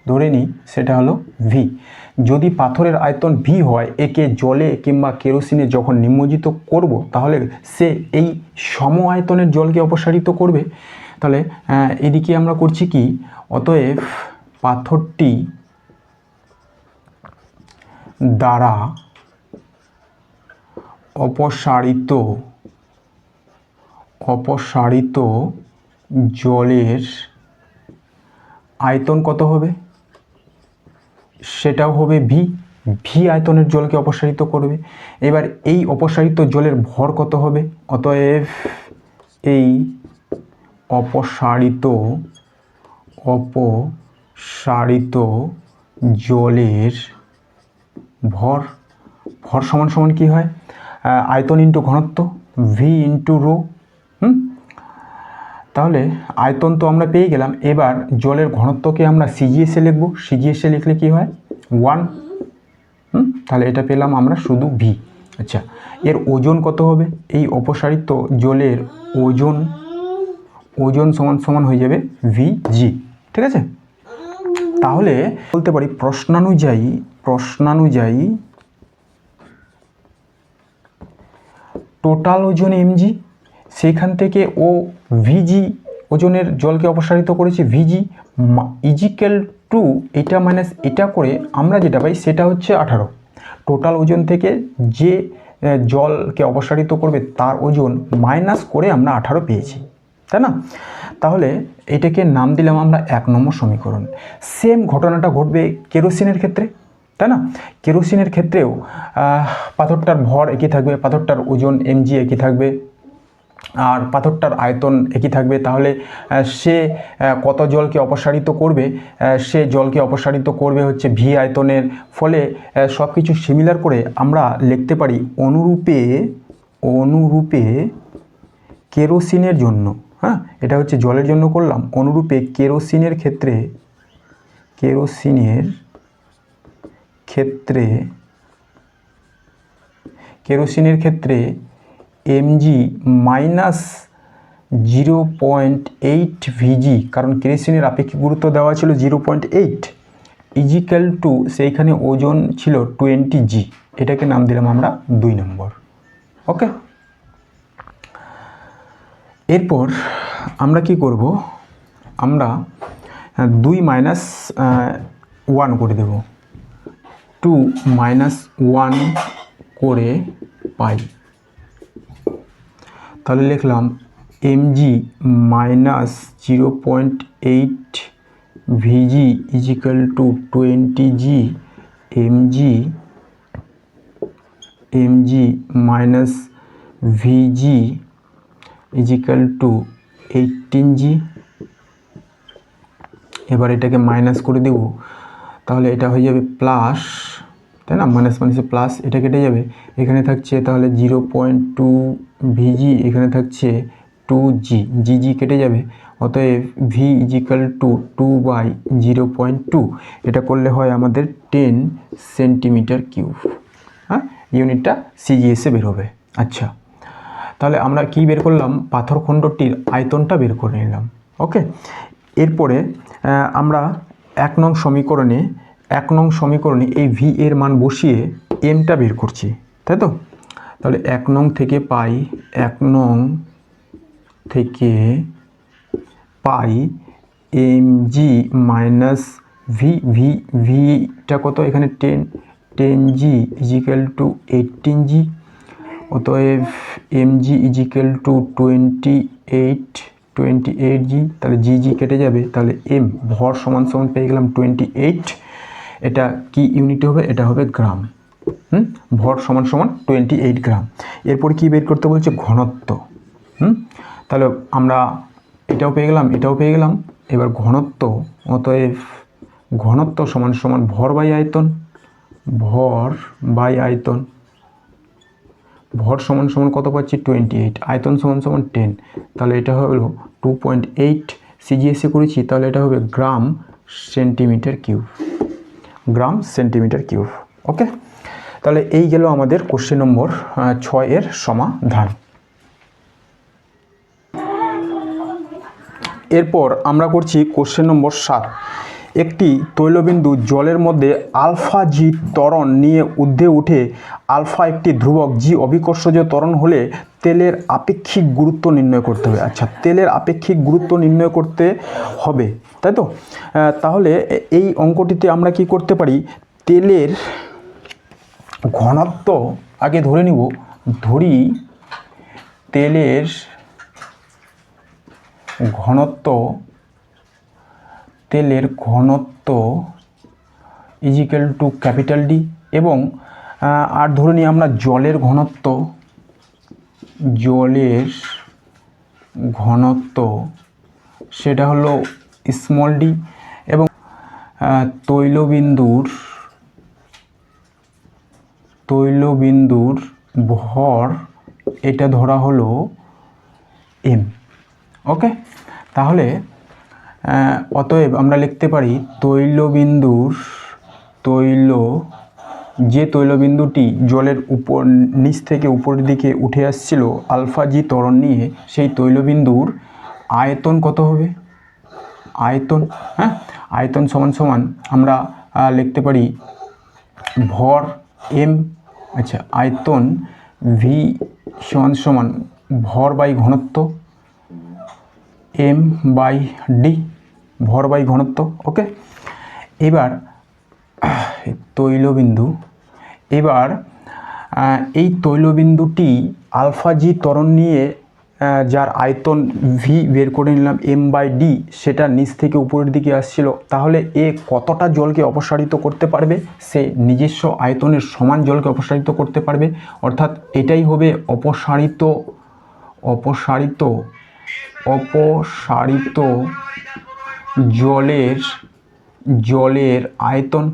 ধরে নিই সেটা হলো v। যদি পাথরের আয়তন v হয়, একে জলে কিংবা কেরোসিনে যখন নিমজ্জিত করব, তাহলে সে এই সম আয়তনের জলকে অপসারিত করবে। তাহলে এদিকে আমরা করছি কি, অতএব পাথরটি দ্বারা অপসারিত জলের আয়তন কত হবে, সেটাও হবে ভি আয়তনের জলকে অপসারিত করবে। এবার এই অপসারিত জলের ভর কত হবে, অতএব এই অপসারিত জলের ভর সমান সমান কী হয়, আয়তন ইন্টু ঘনত্ব, ভি ইন্টু রো। তাহলে আয়তন তো আমরা পেয়ে গেলাম, এবার জলের ঘনত্বকে আমরা সিজিএসে লিখব। সিজিএসে লিখলে কি হয়, 1। তাহলে এটা পেলাম আমরা শুধু ভি। আচ্ছা, এর ওজন কত হবে, এই অপসারিত জলের ওজন সমান সমান হয়ে যাবে ভিজি। ঠিক আছে, তাহলে বলতে পারি প্রশ্নানুযায়ী টোটাল ওজন এমজি, সেইখান থেকে ও ভিজি ওজনের জলকে অপসারিত করেছে, ভিজি ইজিক্যাল টু এটা মাইনাস এটা করে আমরা যেটা পাই সেটা হচ্ছে 18। টোটাল ওজন থেকে যে জলকে অপসারিত করবে তার ওজন মাইনাস করে আমরা 18 পেয়েছি, তাই না? তাহলে এটাকে নাম দিলাম আমরা 1 নম্বর সমীকরণ। সেম ঘটনাটা ঘটবে কেরোসিনের ক্ষেত্রে, তাই না? কেরোসিনের ক্ষেত্রেও পাথরটার ভর একই থাকবে, পাথরটার ওজন mg একই থাকবে, আর পাথরটার আয়তন একই থাকবে। তাহলে সে কত জলকে অপসারিত করবে, সে জলকে অপসারিত করবে হচ্ছে ভি আয়তনের। ফলে সব কিছু সিমিলার করে আমরা লিখতে পারি অনুরূপে কেরোসিনের জন্য, এটা হচ্ছে জলের জন্য করলাম, অনুরূপে কেরোসিনের ক্ষেত্রে mg মাইনাস 0.8 ভিজি, কারণ কেরোসিনের আপেক্ষিক গুরুত্ব দেওয়া ছিল 0.8, ইজিক্যাল টু সেইখানে ওজন ছিল 20g। এটাকে নাম দিলাম আমরা 2 নম্বর। ওকে, এরপর আমরা কি করব, আমরা 2 মাইনাস 1 করে দেব, 2 মাইনাস 1 করে পাই। তাহলে লিখলাম mg minus 0.8 VG equal to 20g, mg minus VG equal to 18g। এবার এটাকে মাইনাস করে দেব, তাহলে এটা হয়ে যাবে প্লাস, তাই না? মাইনাস মাইনাসে প্লাস, এটা কেটে যাবে, এখানে থাকছে তাহলে 0.2 ভিজি, এখানে থাকছে 2g, জি কেটে যাবে। অতএব ভি ইজিক্যাল টু 2/0.2, এটা করলে হয় আমাদের 10 সেন্টিমিটার কিউব। ইউনিটটা সিজিএসে বের হবে। আচ্ছা, তাহলে আমরা কি বের করলাম, পাথরখণ্ডটির আয়তনটা বের করে নিলাম। ওকে, এরপরে আমরা 1 নং সমীকরণে এই ভি এর মান বসিয়ে এমটা বের করছি, তাই তো। তাহলে 1 নং থেকে পাই 1 নং থেকে পাই M G minus V V ভিটা কত এখানে 10 জি ইজিক্যাল টু 18 জি, অতএব M G equal to 28 G. তাহলে জি জি কেটে যাবে, তাহলে এম ভর সমান সমান পেয়ে গেলাম 28। এটা কি ইউনিটে হবে, এটা হবে গ্রাম। ভর সমান সমান 28 গ্রাম। এরপর কি বের করতে বলছে, ঘনত্ব। তাহলে আমরা এটাও পেয়ে গেলাম, এবার ঘনত্ব, অতএব ঘনত্ব সমান সমান ভর বাই আয়তন, ভর সমান সমান কত পাচ্ছি 28, আয়তন সমান সমান 10। তাহলে এটা হলো 2.8, সিজিএসসি করেছি, তাহলে এটা হবে গ্রাম সেন্টিমিটার কিউব। ওকে, তাহলে এই গেল আমাদের কোশ্চেন নম্বর 6 এর সমাধান। এরপর আমরা করছি কোশ্চেন নম্বর 7। একটি তৈলবিন্দু জলের মধ্যে আলফা জি ত্বরণ নিয়ে ঊর্ধ্বে উঠে আলফা একটি ধ্রুবক জি অভিকর্ষজ ত্বরণ হলে তেলের আপেক্ষিক গুরুত্ব নির্ণয় করতে হবে। আচ্ছা, তেলের আপেক্ষিক গুরুত্ব নির্ণয় করতে হবে, তাই তো। তাহলে এই অঙ্কটিতে আমরা কি করতে পারি, তেলের ঘনত্ব আগে ধরে নিব, তেলের ঘনত্ব ইজিক্যাল টু ক্যাপিটাল ডি, এবং আর ধরে নিই আমরা জলের ঘনত্ব সেটা হলো স্মল ডি, এবং তৈলবিন্দুর ভর এটা ধরা হলো এম। ওকে, তাহলে অতএব আমরা লিখতে পারি যে তৈলবিন্দুটি জলের নিচ থেকে উপরের দিকে উঠে আসছিল আলফা জি ত্বরণ নিয়ে, সেই তৈলবিন্দুর আয়তন কত হবে, আয়তন সমান সমান আমরা লিখতে পারি ভর এম। আচ্ছা, আয়তন ভি সমান সমান ভর বাই ঘনত্ব এম বাই ডি, ভর বাই ঘনত্ব। ওকে, এবার এই তৈলবিন্দুটি আলফা জি ত্বরণ নিয়ে যার আয়তন ভি বের করে নিলাম এম বাই ডি, সেটা নিচ থেকে উপরের দিকে আসছিল, তাহলে এ কতটা জলকে অপসারিত করতে পারবে, সে নিজস্ব আয়তনের সমান জলকে অপসারিত করতে পারবে। অর্থাৎ এটাই হবে অপসারিত জলের আয়তন,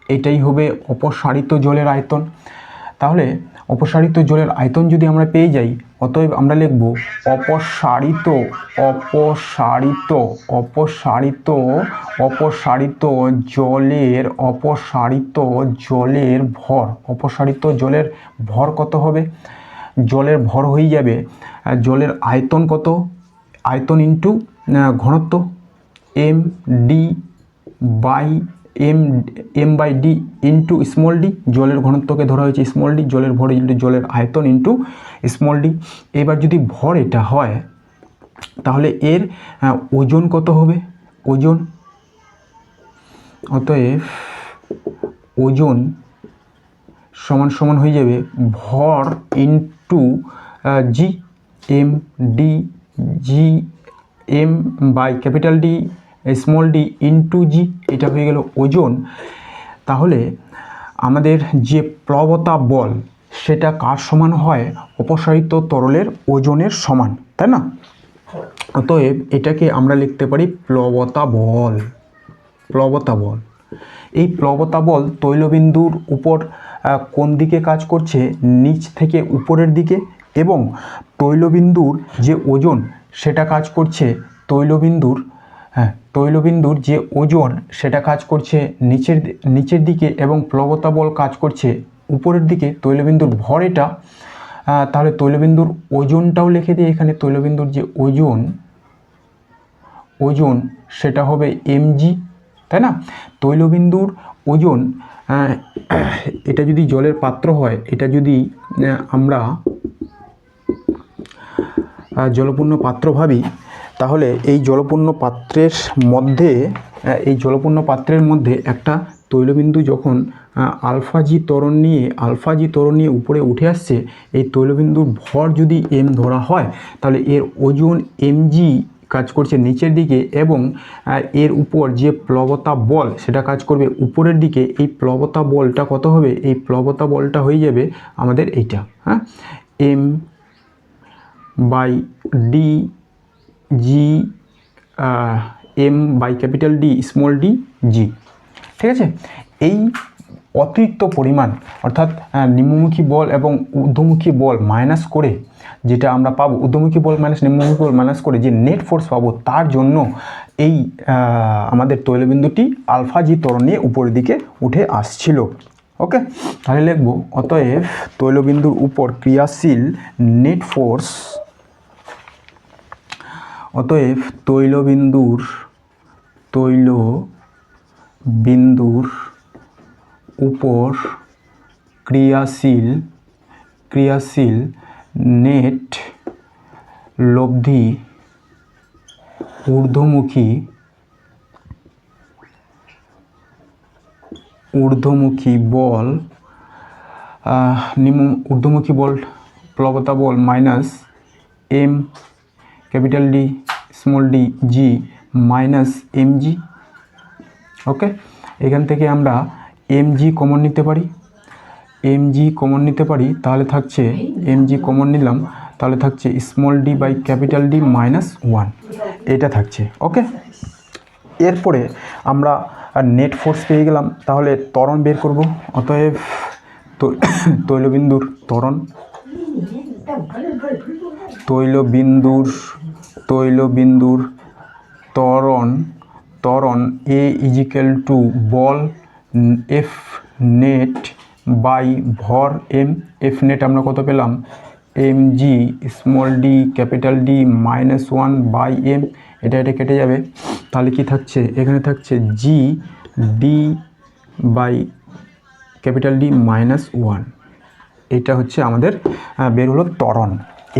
এটাই হবে অপসারিত জলের আয়তন। তাহলে অপসারিত জলের আয়তন যদি আমরা পেয়ে যাই, অতএব আমরা লিখব অপসারিত জলের ভর, অপসারিত জলের ভর কত হবে, জলের ভর হয়ে যাবে জলের আয়তন কত, আয়তন ইন্টু ঘনত্ব M by D into small D, জলের ঘনত্বকে ধরা হয়েছে স্মল ডি, জলের ভর ইন্টু জলের আয়তন ইন্টু স্মল ডি। এবার যদি ভর এটা হয়, তাহলে এর ওজন কত হবে, ওজন, অতএব ওজন সমান সমান হয়ে যাবে ভর into G, M D G, M by capital D small D into G, এটা হয়ে গেল ওজন। তাহলে আমাদের যে প্লবতা বল সেটা কার সমান হয়, অপসারিত তরলের ওজনের সমান, তাই না। অতএব এটাকে আমরা লিখতে পারি প্লবতা বল। এই প্লবতা বল তৈলবিন্দুর উপর কোন দিকে কাজ করছে, নিচ থেকে উপরের দিকে, এবং তৈলবিন্দুর যে ওজন সেটা কাজ করছে তৈলবিন্দুর যে ওজন সেটা কাজ করছে নিচের দিকে, এবং প্লবতা বল কাজ করছে উপরের দিকে। তৈলবিন্দুর ভর এটা, তাহলে তৈলবিন্দুর ওজনটাও লিখে দিই এখানে। তৈলবিন্দুর যে ওজন সেটা হবে mg, তাই না? তৈলবিন্দুর ওজন, এটা যদি জলের পাত্র হয়, এটা যদি আমরা জলপূর্ণ পাত্র ভাবি, তাহলে এই জলপূর্ণ পাত্রের মধ্যে একটা তৈলবিন্দু যখন আলফা জি ত্বরণ নিয়ে উপরে উঠে আসছে, এই তৈলবিন্দুর ভর যদি m ধরা হয়, তাহলে এর ওজন mg কাজ করছে নিচের দিকে, এবং এর উপর যে প্লবতা বল সেটা কাজ করবে উপরের দিকে। এই প্লবতা বলটা কত হবে? এই প্লবতা বলটা হয়ে যাবে আমাদের এইটা, হ্যাঁ, m by D G, m by capital D small D G. ঠিক আছে? এই অতিরিক্ত পরিমাণ, অর্থাৎ নিম্নমুখী বল এবং ঊর্ধ্বমুখী বল মাইনাস করে যেটা আমরা পাবো, ঊর্ধ্বমুখী বল মাইনাস নিম্নমুখী বল মাইনাস করে যে নেট ফোর্স পাবো, তার জন্য এই আমাদের তৈলবিন্দুটি আলফা জি ত্বরণ নিয়ে উপরের দিকে উঠে আসছিল। ওকে, তাহলে লিখব অতএব তৈলবিন্দুর উপর ক্রিয়াশীল নেট ফোর্স, অতএব তৈলবিন্দুর উপর ক্রিয়াশীল নেট লব্ধি ঊর্ধ্বমুখী বল, ঊর্ধ্বমুখী বল প্লবতা বল minus m capital D small D G minus mg। Okay, এখান থেকে আমরা mg কমন নিতে পারি, তাহলে থাকছে mg কমন নিলাম, তাহলে থাকছে small D by capital D minus 1, এটা থাকছে। ওকে, এরপরে আমরা নেট ফোর্স পেয়ে গেলাম, তাহলে ত্বরণ বের করব। অতএব তৈলবিন্দুর ত্বরণ A ইজিক্যাল টু বল F নেট বাই ভর m। F নেট আমরা কত পেলাম? mg small D capital D minus 1 by m, এটা কেটে যাবে, তাহলে কি থাকছে? এখানে থাকছে g D by capital D minus 1। এটা হচ্ছে আমাদের বের হলো ত্বরণ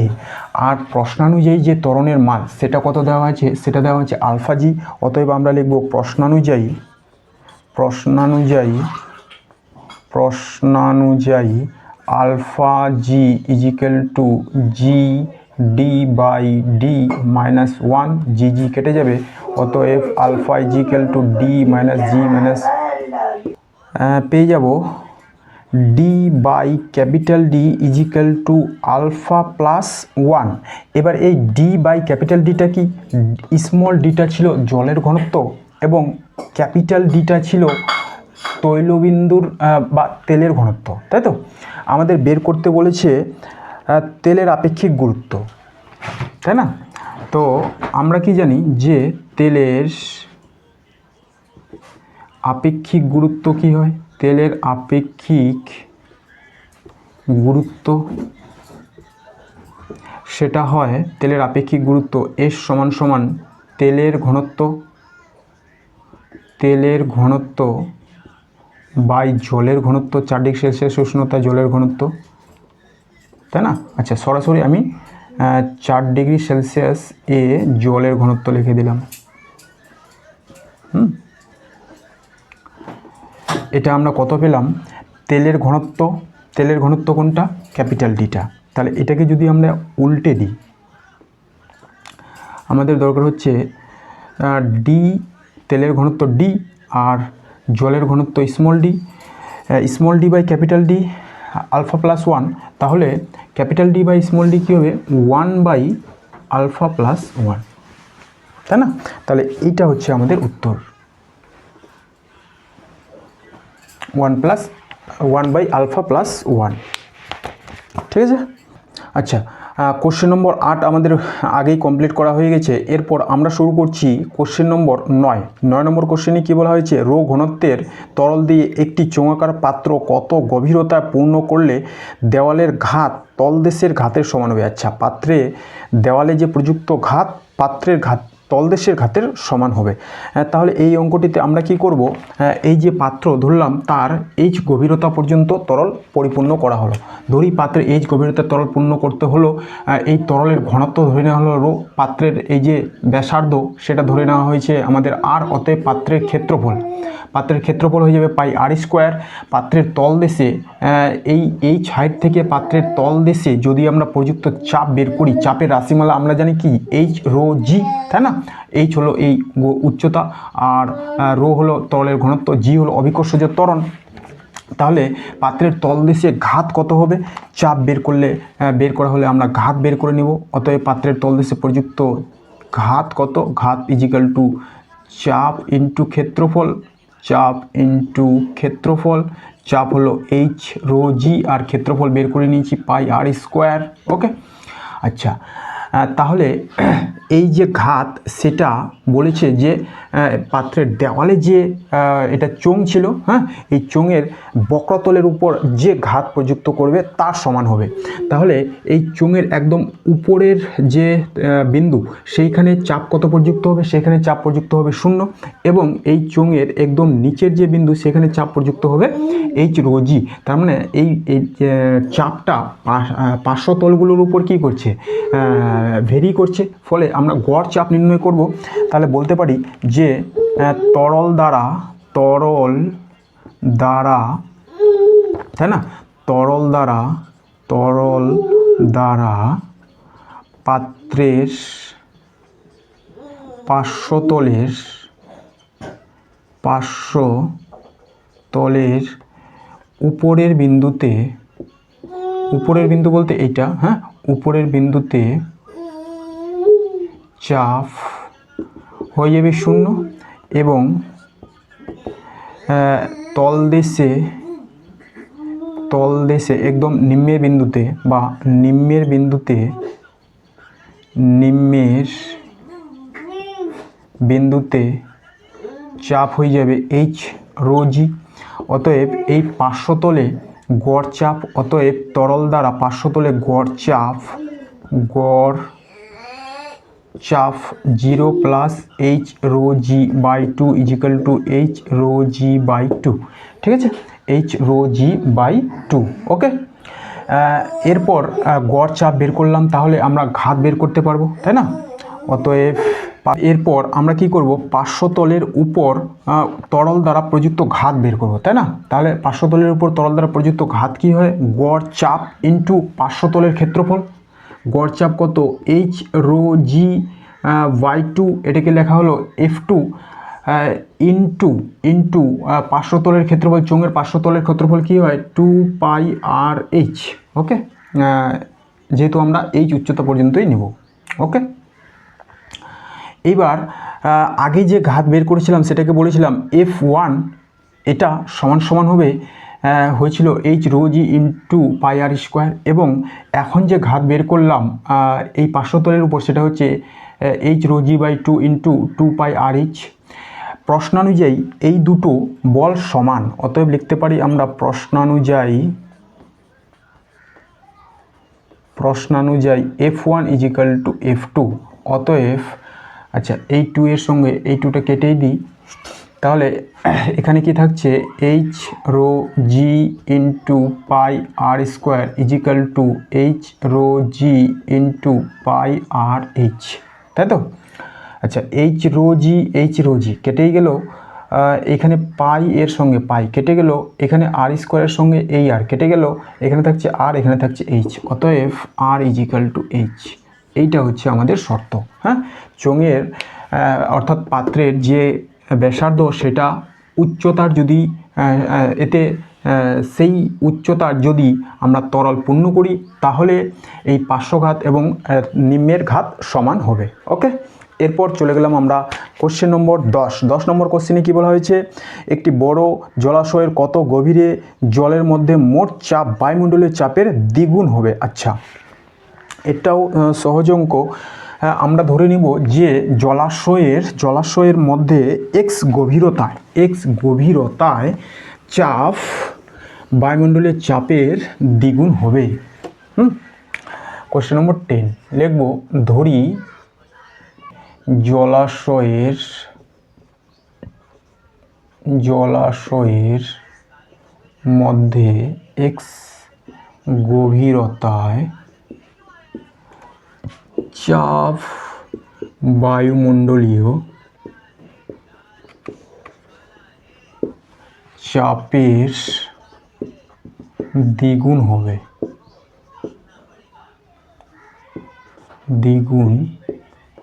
এ। আর প্রশ্নানুযায়ী যে ত্বরণের মান সেটা কত দেওয়া আছে? সেটা দেওয়া আছে আলফা জি। অতএব আমরা লিখব প্রশ্নানুযায়ী alpha G equal to G D by D minus 1, G কেটে যাবে, অতএব alpha equal to D minus G minus পেয়ে যাব D by capital D equal to alpha plus 1। এবার এই ডি বাই ক্যাপিটাল ডিটা কি? স্মল ডিটা ছিল জলের ঘনত্ব এবং ক্যাপিটাল ডিটা ছিল তৈলবিন্দুর বা তেলের ঘনত্ব, তাই তো? আমাদের বের করতে বলেছে তেলের আপেক্ষিক গুরুত্ব, তাই না? তো আমরা কি জানি যে তেলের আপেক্ষিক গুরুত্ব কি হয়? তেলের আপেক্ষিক গুরুত্ব সেটা হয়, তেলের আপেক্ষিক গুরুত্ব S সমান তেলের ঘনত্ব বাই জলের ঘনত্ব, 4 ডিগ্রি সেলসিয়াস উষ্ণতা জলের ঘনত্ব, তাই না? আচ্ছা, সরাসরি আমি 4 ডিগ্রি সেলসিয়াস এ জলের ঘনত্ব লিখে দিলাম। এটা আমরা কত পেলাম? তেলের ঘনত্ব কোনটা? ক্যাপিটাল ডিটা। তাহলে এটাকে যদি আমরা উল্টে দিই, আমাদের দরকার হচ্ছে ডি, তেলের ঘনত্ব ডি আর জলের ঘনত্ব small D by capital D alpha plus 1। তাহলে capital D by small D কী হবে? 1 বাই আলফা প্লাস 1, তাই না? তাহলে এইটা হচ্ছে আমাদের উত্তর, 1 বাই আলফা প্লাস 1। ঠিক আছে? আচ্ছা, কোশ্চেন নম্বর 8 আমাদের আগেই কমপ্লিট করা হয়ে গেছে। এরপর আমরা শুরু করছি কোশ্চেন নম্বর 9। 9 নম্বর কোশ্চেনে কী বলা হয়েছে? রো ঘনত্বের তরল দিয়ে একটি চোঙাকার পাত্র কত গভীরতা পূর্ণ করলে দেওয়ালের ঘাত তলদেশের ঘাতের সমান হবে। আচ্ছা, পাত্রে দেওয়ালে যে প্রযুক্ত ঘাত পাত্রের ঘাত তলদেশের ঘাতের সমান হবে। তাহলে এই অঙ্কটিতে আমরা কি করব, এই যে পাত্র ধরলাম তার এইচ গভীরতা পর্যন্ত তরল পরিপূর্ণ করা হলো। ধরি পাত্রের এইচ গভীরতা তরল পূর্ণ করতে হলো, এই তরলের ঘনত্ব ধরে নেওয়া হলো রো, পাত্রের এই যে ব্যাসার্ধ সেটা ধরে নেওয়া হয়েছে আমাদের আর, অতএব পাত্রের ক্ষেত্রফল হয়ে যাবে পাই আর স্কোয়ার। পাত্রের তলদেশে এই এইচ হাইট থেকে পাত্রের তলদেশে যদি আমরা প্রযুক্ত চাপ বের করি, চাপের রাশিমালা আমরা জানি কি এইচ রো জি, তাই না? এইচ হলো এই উচ্চতা, আর রো হলো তরলের ঘনত্ব, জি হলো অভিকর্ষজ ত্বরণ। তাহলে পাত্রের তলদেশে ঘাত কত হবে, চাপ বের করা হলে আমরা ঘাত বের করে নেব। অতএব পাত্রের তলদেশে প্রযুক্ত ঘাত কত, ঘাত ইজিক্যাল টু চাপ ইন্টু ক্ষেত্রফল, চাপ হলো এইচ রো জি, আর ক্ষেত্রফল বের করে নিয়েছি পাই আর স্কোয়ার। ওকে, আচ্ছা, তাহলে এই যে ঘাত সেটা বলেছে যে পাত্রের দেওয়ালে যে এটা চোঙ ছিল, হ্যাঁ, এই চোঙের বক্রতলের উপর যে ঘাত প্রযুক্ত করবে তার সমান হবে। তাহলে এই চোঙের একদম উপরের যে বিন্দু সেইখানে চাপ কত প্রযুক্ত হবে, সেখানে চাপ প্রযুক্ত হবে 0, এবং এই চোঙের একদম নিচের যে বিন্দু সেখানে চাপ প্রযুক্ত হবে এইচ রো জি। তার মানে এই চাপটা পার্শ্বতলগুলোর উপর কী করছে, ভেরি করছে। ফলে আমরা গড় চাপ নির্ণয় করব। তাহলে বলতে পারি যে তরল দ্বারা তাই না, তরল দ্বারা পাত্রের পার্শ্বতলের উপরের বিন্দু বলতে এইটা, হ্যাঁ, উপরের বিন্দুতে চাপ হয়ে যাবে 0, এবং তলদেশে একদম নিম্নের বিন্দুতে চাপ হয়ে যাবে এইচ রো জি। অতএব এই পার্শ্বতলে গড় চাপ, অতএব তরল দ্বারা পার্শ্বতলে গড় চাপ 0 plus H rho G by 2 equal to H rho G by 2। ঠিক আছে, H rho G by 2। Okay, এরপর গড় চাপ বের করলাম, তাহলে আমরা ঘাত বের করতে পারবো, তাই না? অতএব এরপর আমরা কি করব, পার্শ্বতলের উপর তরল দ্বারা প্রযুক্ত ঘাত বের করব, তাই না? তাহলে পার্শ্বতলের উপর তরল দ্বারা প্রযুক্ত ঘাত কি হয়, গড় চাপ ইন্টু পার্শ্বতলের ক্ষেত্রফল। গড় চাপ কত, এইচ রো জি বাই 2, এটাকে লেখা হলো F2 ইন্টু পার্শ্বতলের ক্ষেত্রফল, চোঙের পার্শ্বতলের ক্ষেত্রফল কি হয় 2 পাই আর এইচ। ওকে, যেহেতু আমরা এইচ উচ্চতা পর্যন্তই নেব। ওকে, এইবার আগে যে ঘাত বের করেছিলাম সেটাকে বলেছিলাম F1, এটা সমান হবে হয়েছিল H rho G into pi R square, এবং এখন যে ঘাত বের করলাম এই পার্শ্বতলের উপর সেটা হচ্ছে H rho G by 2 into 2 pi R H. প্রশ্নানুযায়ী এই দুটো বল সমান, অতএব লিখতে পারি আমরা প্রশ্নানুযায়ী F1 ইজিক্যাল টু F2। অতএব আচ্ছা, এই 2 এর সঙ্গে এই 2টা কেটেই দিই, তাহলে এখানে কি থাকছে, H rho G into pi R square equal to H rho G into pi R H, তাই তো? আচ্ছা, এইচ রো জি কেটেই গেল, এখানে পাই এর সঙ্গে পাই কেটে গেল, এখানে আর স্কোয়ারের সঙ্গে এই আর কেটে গেল, এখানে থাকছে আর, এখানে থাকছে এইচ। অতএব আর ইজিক্যাল টু এইচ, এইটা হচ্ছে আমাদের শর্ত। হ্যাঁ, চোঙের অর্থাৎ পাত্রের যে ব্যাসার্ধ সেটা উচ্চতার যদি সেই উচ্চতার যদি আমরা তরল পূর্ণ করি, তাহলে এই পার্শ্বঘাত এবং নিম্নের ঘাত সমান হবে। ওকে, এরপর চলে গেলাম আমরা কোশ্চেন নম্বর 10 নম্বর কোশ্চেনে কি বলা হয়েছে, একটি বড় জলাশয়ের কত গভীরে জলের মধ্যে মোট চাপ বায়ুমণ্ডলীয় চাপের দ্বিগুণ হবে। আচ্ছা, এটাও সহজ অঙ্ক। আমরা ধরে নিব যে জলাশয়ের মধ্যে এক্স গভীরতায় চাপ বায়ুমণ্ডলের চাপের দ্বিগুণ হবে। কোশ্চেন নম্বর 10 লিখব, ধরি জলাশয়ের মধ্যে x গভীরতায় চাপ বায়ুমণ্ডলীয় চাপের দ্বিগুণ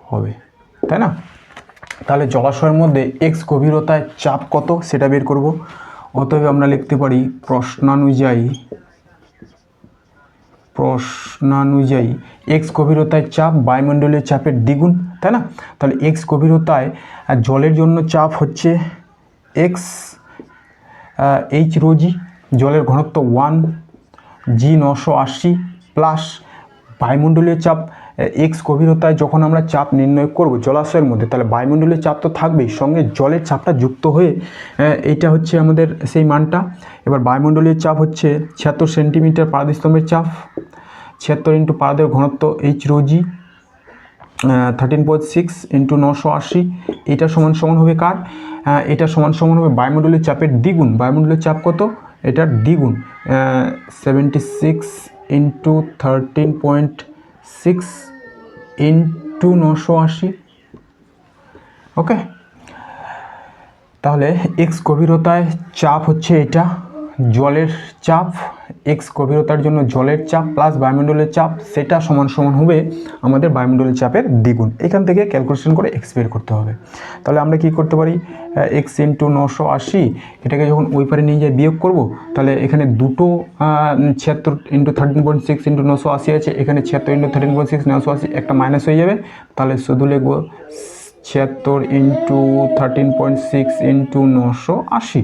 হবে, তাই না? তাহলে জলাশয়ের মধ্যে x গভীরতায় চাপ কত সেটা বের করব। অতএব আমরা লিখতে পারি প্রশ্নানুযায়ী x গভীরতায় চাপ বায়ুমণ্ডলীয় চাপের দ্বিগুণ, তাই না? তাহলে x গভীরতায় জলের জন্য চাপ হচ্ছে x h ρg, জলের ঘনত্ব 1 g 980 প্লাস বায়ুমণ্ডলীয় চাপ x গভীরতায় যখন আমরা চাপ নির্ণয় করব জলাশয়ের মধ্যে, তাহলে বায়ুমণ্ডলীয় চাপ তো থাকবেই, সঙ্গে জলের চাপটা যুক্ত হয়ে এইটা হচ্ছে আমাদের সেই মানটা। এবার বায়ুমণ্ডলীয় চাপ হচ্ছে 76 সেন্টিমিটার পারদস্তম্ভের চাপ, 76 ইন্টু পারদের ঘনত্ব h ρg 13.6 ইন্টু 980, এটা সমান হবে কার? এটা সমান হবে বায়ুমণ্ডলীয় চাপের দ্বিগুণ। বায়ুমণ্ডলীয় চাপ কত? এটার দ্বিগুণ 76 ইন্টু 13.6 ইন্টু 980। ওকে, তাহলে এক্স গভীরতায় চাপ হচ্ছে এটা জলের চাপ, এক্স গভীরতার জন্য জলের চাপ প্লাস বায়ুমণ্ডলের চাপ, সেটা সমান হবে আমাদের বায়ুমণ্ডলের চাপের দ্বিগুণ। এখান থেকে ক্যালকুলেশন করে এক্স বের করতে হবে। তাহলে আমরা কি করতে পারি, এক্স ইন্টু 980 এটাকে যখন ওই পারে নিয়ে যাই বিয়োগ করব, তাহলে এখানে দুটো 76 ইন্টু 13.6 ইন্টু 980 আছে, এখানে 76 ইন্টু 13.6 980 একটা মাইনাস হয়ে যাবে, তাহলে শুধু লিখব 76 ইন্টু 13.6 ইন্টু 980।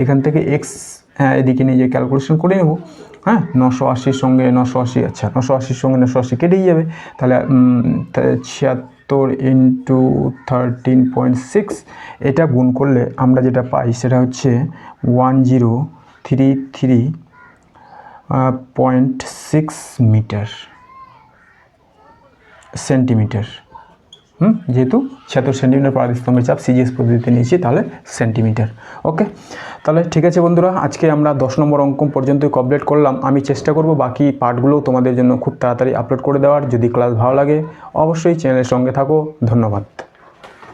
এখান থেকে এক্স এদিকে নিয়ে যে ক্যালকুলেশন করে নেব। হ্যাঁ, 980 সঙ্গে 980, আচ্ছা 980 সঙ্গে 980 কেটেই যাবে, তাহলে 76 ইন্টু 13.6 এটা গুণ করলে আমরা যেটা পাই সেটা হচ্ছে 1033.6 সেন্টিমিটার। যেহেতু 76 সেন্টিমিটার পারস্তম্ভের চাপ সিজিএস পদ্ধতিতে নিয়েছি, তাহলে সেন্টিমিটার। ওকে, তাহলে ঠিক আছে বন্ধুরা, আজকে আমরা 10 নম্বর অঙ্ক পর্যন্তই কমপ্লিট করলাম। আমি চেষ্টা করব বাকি পার্টগুলো তোমাদের জন্য খুব তাড়াতাড়ি আপলোড করে দেওয়ার। যদি ক্লাস ভালো লাগে অবশ্যই চ্যানেলের সঙ্গে থাকো। ধন্যবাদ।